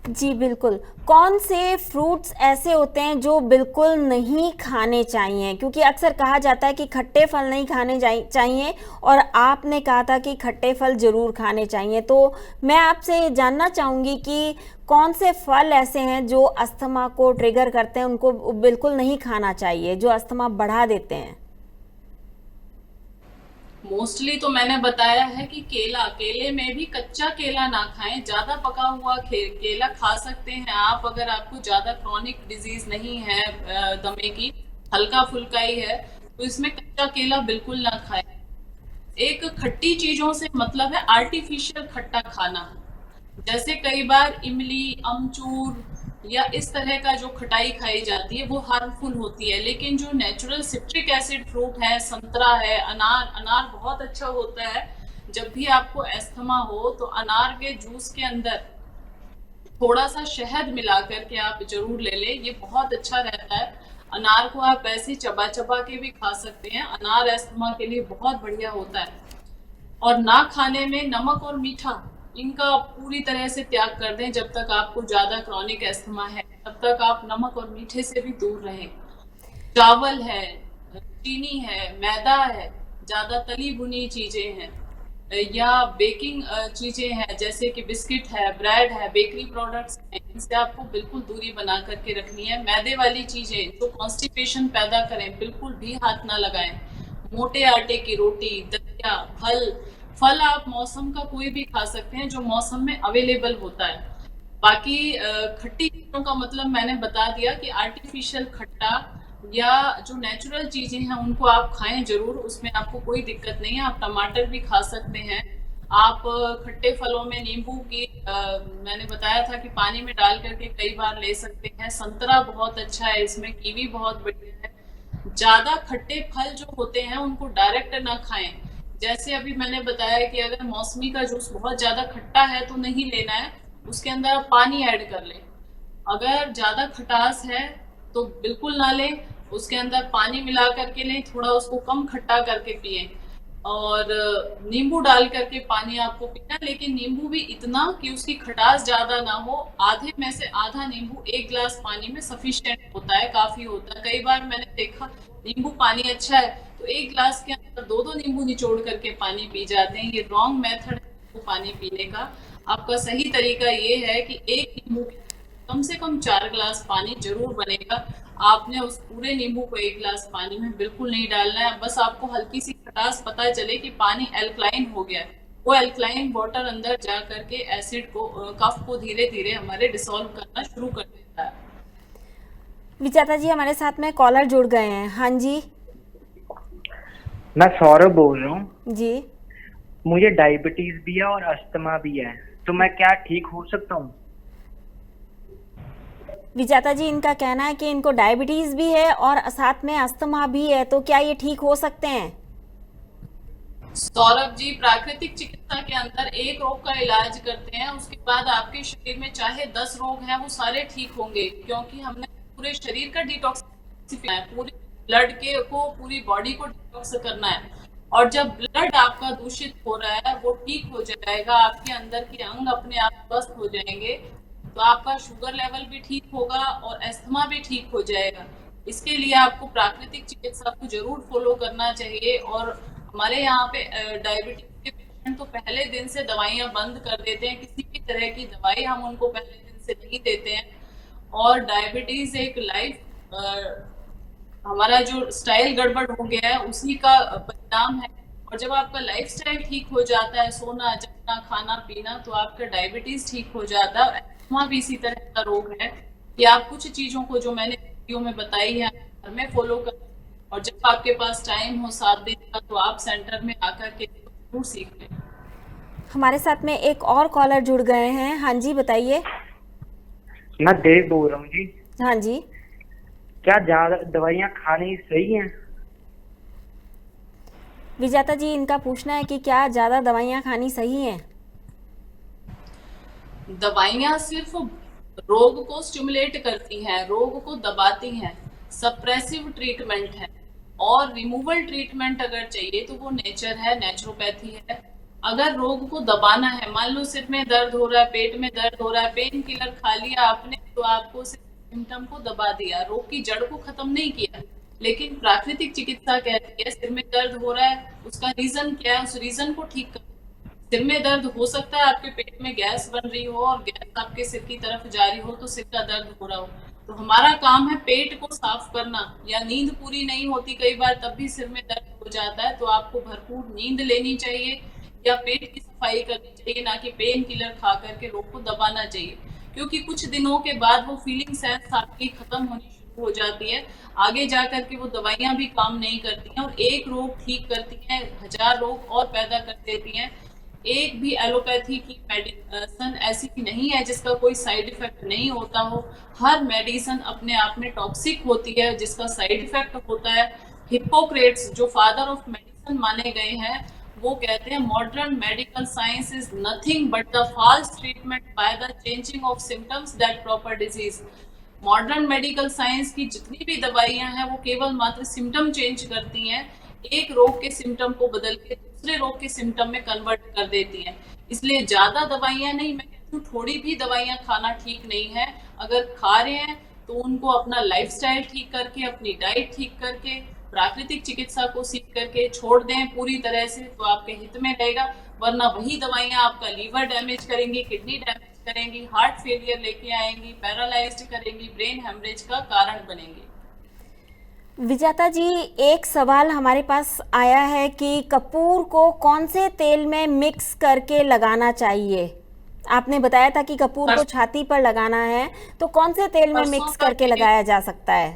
जी बिल्कुल। कौन से फ्रूट्स ऐसे होते हैं जो बिल्कुल नहीं खाने चाहिए? क्योंकि अक्सर कहा जाता है कि खट्टे फल नहीं खाने चाहिए, और आपने कहा था कि खट्टे फल ज़रूर खाने चाहिए। तो मैं आपसे जानना चाहूँगी कि कौन से फल ऐसे हैं जो अस्थमा को ट्रिगर करते हैं, उनको बिल्कुल नहीं खाना चाहिए, जो अस्थमा बढ़ा देते हैं? मोस्टली तो मैंने बताया है कि केले में भी कच्चा केला ना खाएं, ज्यादा पका हुआ केला खा सकते हैं आप अगर आपको ज्यादा क्रॉनिक डिजीज नहीं है, दमे की, हल्का फुल्का ही है, तो इसमें कच्चा केला बिल्कुल ना खाएं। एक खट्टी चीजों से मतलब है आर्टिफिशियल खट्टा खाना, जैसे कई बार इमली, अमचूर या इस तरह का जो खटाई खाई जाती है वो हार्मफुल होती है। लेकिन जो नेचुरल सिट्रिक एसिड फ्रूट है, संतरा है, अनार बहुत अच्छा होता है। जब भी आपको एस्थमा हो तो अनार के जूस के अंदर थोड़ा सा शहद मिला करके आप जरूर ले लें, ये बहुत अच्छा रहता है। अनार को आप ऐसे चबा चबा के भी खा सकते हैं, अनार एस्थमा के लिए बहुत बढ़िया होता है। और ना खाने में नमक और मीठा, इनका पूरी तरह से त्याग कर दें। जब तक आपको ज्यादा क्रॉनिक एस्थमा है तब तक आप नमक और मीठे से भी दूर रहें। चावल है, चीनी है, मैदा है, ज्यादा तली भुनी चीजें हैं या बेकिंग चीजें हैं, जैसे कि बिस्किट है, ब्रेड है, बेकरी प्रोडक्ट्स हैं, इनसे आपको बिल्कुल दूरी बना करके रखनी है। मैदे वाली चीजें जो कॉन्स्टिपेशन पैदा करें, बिल्कुल भी हाथ ना लगाएं। मोटे आटे की रोटी, दलिया, फल आप मौसम का कोई भी खा सकते हैं जो मौसम में अवेलेबल होता है। बाकी खट्टी चीजों का मतलब मैंने बता दिया कि आर्टिफिशियल खट्टा या जो नेचुरल चीजें हैं उनको आप खाएं जरूर, उसमें आपको कोई दिक्कत नहीं है। आप टमाटर भी खा सकते हैं, आप खट्टे फलों में नींबू की मैंने बताया था कि पानी में डाल करके कई बार ले सकते हैं। संतरा बहुत अच्छा है, इसमें कीवी बहुत बढ़िया है। ज्यादा खट्टे फल जो होते हैं उनको डायरेक्ट ना खाएं। जैसे अभी मैंने बताया कि अगर मौसमी का जूस बहुत ज्यादा खट्टा है तो नहीं लेना है, उसके अंदर आप पानी ऐड कर लें। अगर ज्यादा खटास है तो बिल्कुल ना लें, उसके अंदर पानी मिला करके लें, थोड़ा उसको कम खट्टा करके पिए। और नींबू डाल करके पानी आपको पीना, लेकिन नींबू भी इतना कि उसकी खटास ज्यादा ना हो। आधे में से आधा नींबू एक गिलास पानी में सफिशिएंट होता है, काफी होता है। कई बार मैंने देखा नींबू पानी अच्छा है तो एक गिलास के अंदर दो दो नींबू निचोड़ करके पानी पी जाते हैं। ये रॉन्ग मेथड है नींबू पानी पीने का। आपका सही तरीका ये है कि एक नींबू के कम से कम 4 गिलास पानी जरूर बनेगा। आपने उस पूरे नींबू को एक गिलास पानी में बिल्कुल नहीं डालना है। बस आपको हल्की सी खटास पता चले कि पानी एल्कलाइन हो गया है, वो एल्कलाइन वाटर अंदर जा करके एसिड को, कफ को धीरे धीरे हमारे डिसॉल्व करना शुरू कर देता है। विजेता जी हमारे साथ में कॉलर जुड़ गए हैं। हाँ जी मैं सौरभ बोल रहा हूँ। जी, मुझे डायबिटीज भी है और अस्थमा भी है, तो मैं क्या ठीक हो सकता हूँ? विजेता जी इनका कहना है कि इनको डायबिटीज भी है और साथ में अस्थमा भी है, तो क्या ये ठीक हो सकते हैं? सौरभ जी, प्राकृतिक चिकित्सा के अंदर एक रोग का इलाज करते हैं, उसके बाद आपके शरीर में चाहे 10 रोग हैं वो सारे ठीक होंगे, क्योंकि हमने पूरे शरीर का डिटॉक्सिफिकेशन है, पूरे ब्लड के को पूरी बॉडी को डिटॉक्स करना है। और जब ब्लड आपका दूषित हो रहा है वो ठीक हो जाएगा, आपके अंदर के अंग अपने आप स्वस्थ हो जाएंगे, तो आपका शुगर लेवल भी ठीक होगा और अस्थमा भी ठीक हो जाएगा। इसके लिए आपको प्राकृतिक चिकित्सा को जरूर फॉलो करना चाहिए। और हमारे यहाँ पे डायबिटीज के पेशेंट तो पहले दिन से दवाइयाँ बंद कर देते हैं, किसी भी तरह की दवाई हम उनको पहले दिन से नहीं देते हैं। और डायबिटीज एक लाइफ, हमारा जो स्टाइल गड़बड़ हो गया है उसी का परिणाम है। और जब आपका लाइफस्टाइल ठीक हो जाता है, सोना जगना खाना पीना, तो आपका डायबिटीज ठीक हो जाता है। अस्थमा भी इसी तरह का रोग है कि आप कुछ चीजों को जो मैंने वीडियो में बताई है घर में फॉलो कर, और जब आपके पास टाइम हो 7 दिन का तो आप सेंटर में आकर के जरूर सीख लें। हमारे साथ में एक और कॉलर जुड़ गए हैं। हाँ जी बताइए। मैं देव बोल रहा हूँ जी। हाँ जी, क्या ज्यादा दवाइयाँ खानी सही हैं? विजेता जी इनका पूछना है कि क्या ज्यादा दवाइयाँ खानी सही हैं? दवाइयाँ सिर्फ रोग को स्टिमुलेट करती हैं, रोग को दबाती हैं, सप्रेसिव ट्रीटमेंट है। और रिमूवल ट्रीटमेंट अगर चाहिए तो वो नेचर है, नेचुरोपैथी है। अगर रोग को दबाना है, मान लो सिर में दर्द हो रहा है, पेट में दर्द हो रहा है, पेन किलर खा लिया आपने तो आपको सिम्टम को दबा दिया, रोग की जड़ को खत्म नहीं किया। लेकिन प्राकृतिक चिकित्सा कहती है सिर में दर्द हो रहा है, उसका रीजन क्या है, उस रीजन को ठीक कर। सिर में दर्द हो सकता है आपके पेट में गैस बन रही हो और गैस आपके सिर की तरफ जा रही हो तो सिर का दर्द हो रहा हो, तो हमारा काम है पेट को साफ करना। या नींद पूरी नहीं होती कई बार, तब भी सिर में दर्द हो जाता है, तो आपको भरपूर नींद लेनी चाहिए या पेट की सफाई करनी चाहिए, ना कि पेन किलर खा करके रोग को दबाना चाहिए। क्योंकि कुछ दिनों के बाद वो फीलिंग सेंस आपकी खत्म होनी शुरू हो जाती है, आगे जा करके वो दवाइयां भी काम नहीं करती हैं, और एक रोग ठीक करती हैं 1000 रोग और पैदा कर देती हैं। एक भी एलोपैथी की मेडिसिन ऐसी नहीं है जिसका कोई साइड इफेक्ट नहीं होता हो। हर मेडिसिन अपने आप में टॉक्सिक होती है जिसका साइड इफेक्ट होता है। हिप्पोक्रेट्स जो फादर ऑफ मेडिसिन माने गए हैं वो कहते हैं modern medical science is nothing but the false treatment by the changing of symptoms that proper disease. Modern medical science की जितनी भी दवाइयां हैं वो केवल मात्र सिम्टम चेंज करती हैं, एक रोग के सिम्टम को बदल के दूसरे रोग के सिम्टम में कन्वर्ट कर देती हैं। इसलिए ज्यादा दवाइयां नहीं, मैं कहती हूँ थोड़ी भी दवाइयां खाना ठीक नहीं है। अगर खा रहे हैं तो उनको अपना लाइफस्टाइल ठीक करके, अपनी डाइट ठीक करके, प्राकृतिक चिकित्सा को सीख करके छोड़ दें पूरी तरह से, तो आपके हित में रहेगा। वरना वही दवाइयां आपका लीवर डैमेज करेंगी, किडनी डैमेज करेंगी, हार्ट फेलियर लेके आएंगी, पैरालाइज्ड करेंगी, ब्रेन हेमरेज का कारण बनेंगी। विजेता जी एक सवाल हमारे पास आया है कि कपूर को कौन से तेल में मिक्स करके लगाना चाहिए? आपने बताया था कि कपूर को छाती पर लगाना है, तो कौन से तेल में मिक्स करके लगाया जा सकता है?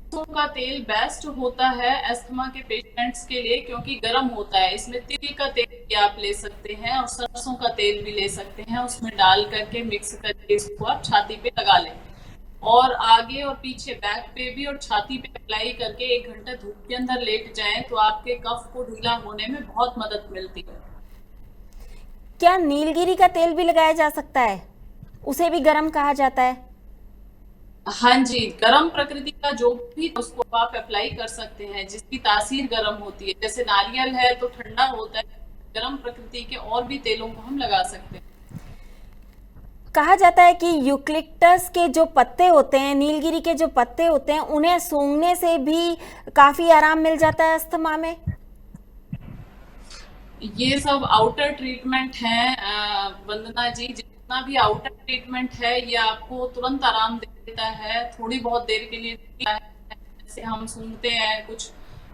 सरसों का तेल बेस्ट होता है अस्थमा के पेशेंट्स के लिए, क्योंकि गर्म होता है। इसमें तिल का तेल भी आप ले सकते हैं और सरसों का तेल भी ले सकते हैं, उसमें डाल करके मिक्स करके इसको आप छाती पे लगा लें। और आगे और पीछे बैक पे भी और छाती पे अप्लाई करके 1 घंटा धूप के अंदर लेट जाएं तो आपके कफ को ढीला होने में बहुत मदद मिलती है। क्या नीलगिरी का तेल भी लगाया जा सकता है? उसे भी गर्म कहा जाता है। हाँ जी, गर्म प्रकृति का जो भी उसको आप अप्लाई कर सकते हैं जिसकी तासीर गर्म होती है। जैसे नारियल है तो ठंडा होता है, गर्म प्रकृति के और भी तेलों को हम लगा सकते हैं। कहा जाता है कि यूकलिप्टस के जो पत्ते होते हैं, नीलगिरी के जो पत्ते होते हैं, उन्हें सूंघने से भी काफी आराम मिल जाता है अस्थमा में। ये सब आउटर ट्रीटमेंट है वंदना जी। जितना भी आउटर ट्रीटमेंट है ये आपको तुरंत आराम देता है, थोड़ी बहुत देर के लिए देता है। जैसे हम सूंघते हैं कुछ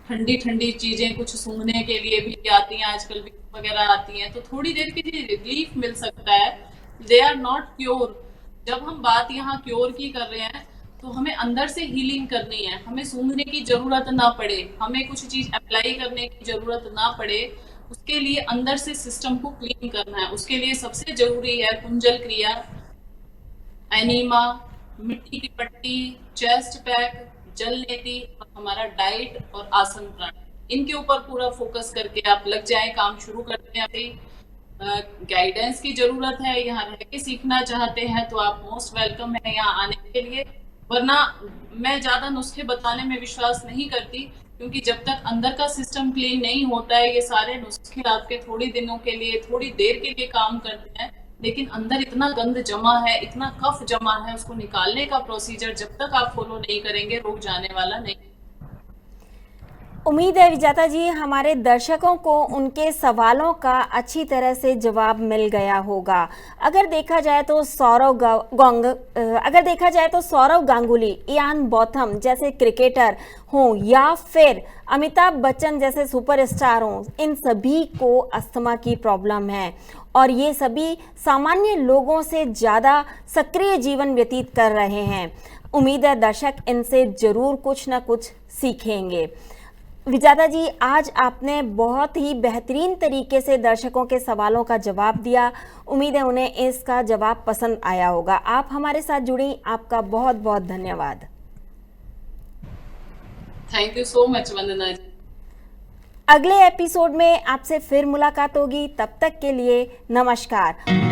ठंडी ठंडी चीजें, कुछ सूंघने के लिए भी आती हैं आजकल, भी वगैरह आती हैं, तो थोड़ी देर के लिए रिलीफ मिल सकता है। They are not cure. जब हम बात यहाँ क्योर की कर रहे हैं तो हमें अंदर से हीलिंग करनी है। हमें सूंघने की जरूरत ना पड़े, हमें कुछ चीज अप्लाई करने की जरूरत ना पड़े, उसके लिए अंदर से सिस्टम को क्लीन करना है। उसके लिए सबसे जरूरी है कुंजल क्रिया, एनीमा, मिट्टी की पट्टी, चेस्ट पैक, जल नेति और हमारा डाइट और आसन प्राणायाम। इनके ऊपर पूरा फोकस करके आप लग जाए, काम शुरू करते हैं। गाइडेंस की जरूरत है, यहाँ रह के सीखना चाहते हैं तो आप मोस्ट वेलकम है यहाँ आने के लिए। वरना मैं ज्यादा नुस्खे बताने में विश्वास नहीं करती, क्योंकि जब तक अंदर का सिस्टम क्लीन नहीं होता है ये सारे नुस्खे आपके थोड़ी दिनों के लिए, थोड़ी देर के लिए काम करते हैं, लेकिन अंदर इतना गंद जमा है, इतना कफ जमा है, उसको निकालने का प्रोसीजर जब तक आप फॉलो नहीं करेंगे रोक जाने वाला नहीं। उम्मीद है विजेता जी हमारे दर्शकों को उनके सवालों का अच्छी तरह से जवाब मिल गया होगा। अगर देखा जाए तो सौरव गांगुली, इयान बॉथम जैसे क्रिकेटर हों या फिर अमिताभ बच्चन जैसे सुपरस्टार हों, इन सभी को अस्थमा की प्रॉब्लम है और ये सभी सामान्य लोगों से ज़्यादा सक्रिय जीवन व्यतीत कर रहे हैं। उम्मीद है दर्शक इनसे ज़रूर कुछ ना कुछ सीखेंगे। विजेता जी, आज आपने बहुत ही बेहतरीन तरीके से दर्शकों के सवालों का जवाब दिया। उम्मीद है उन्हें इसका जवाब पसंद आया होगा। आप हमारे साथ जुड़ी, आपका बहुत बहुत धन्यवाद। थैंक यू सो मच वंदना जी। अगले एपिसोड में आपसे फिर मुलाकात होगी, तब तक के लिए नमस्कार।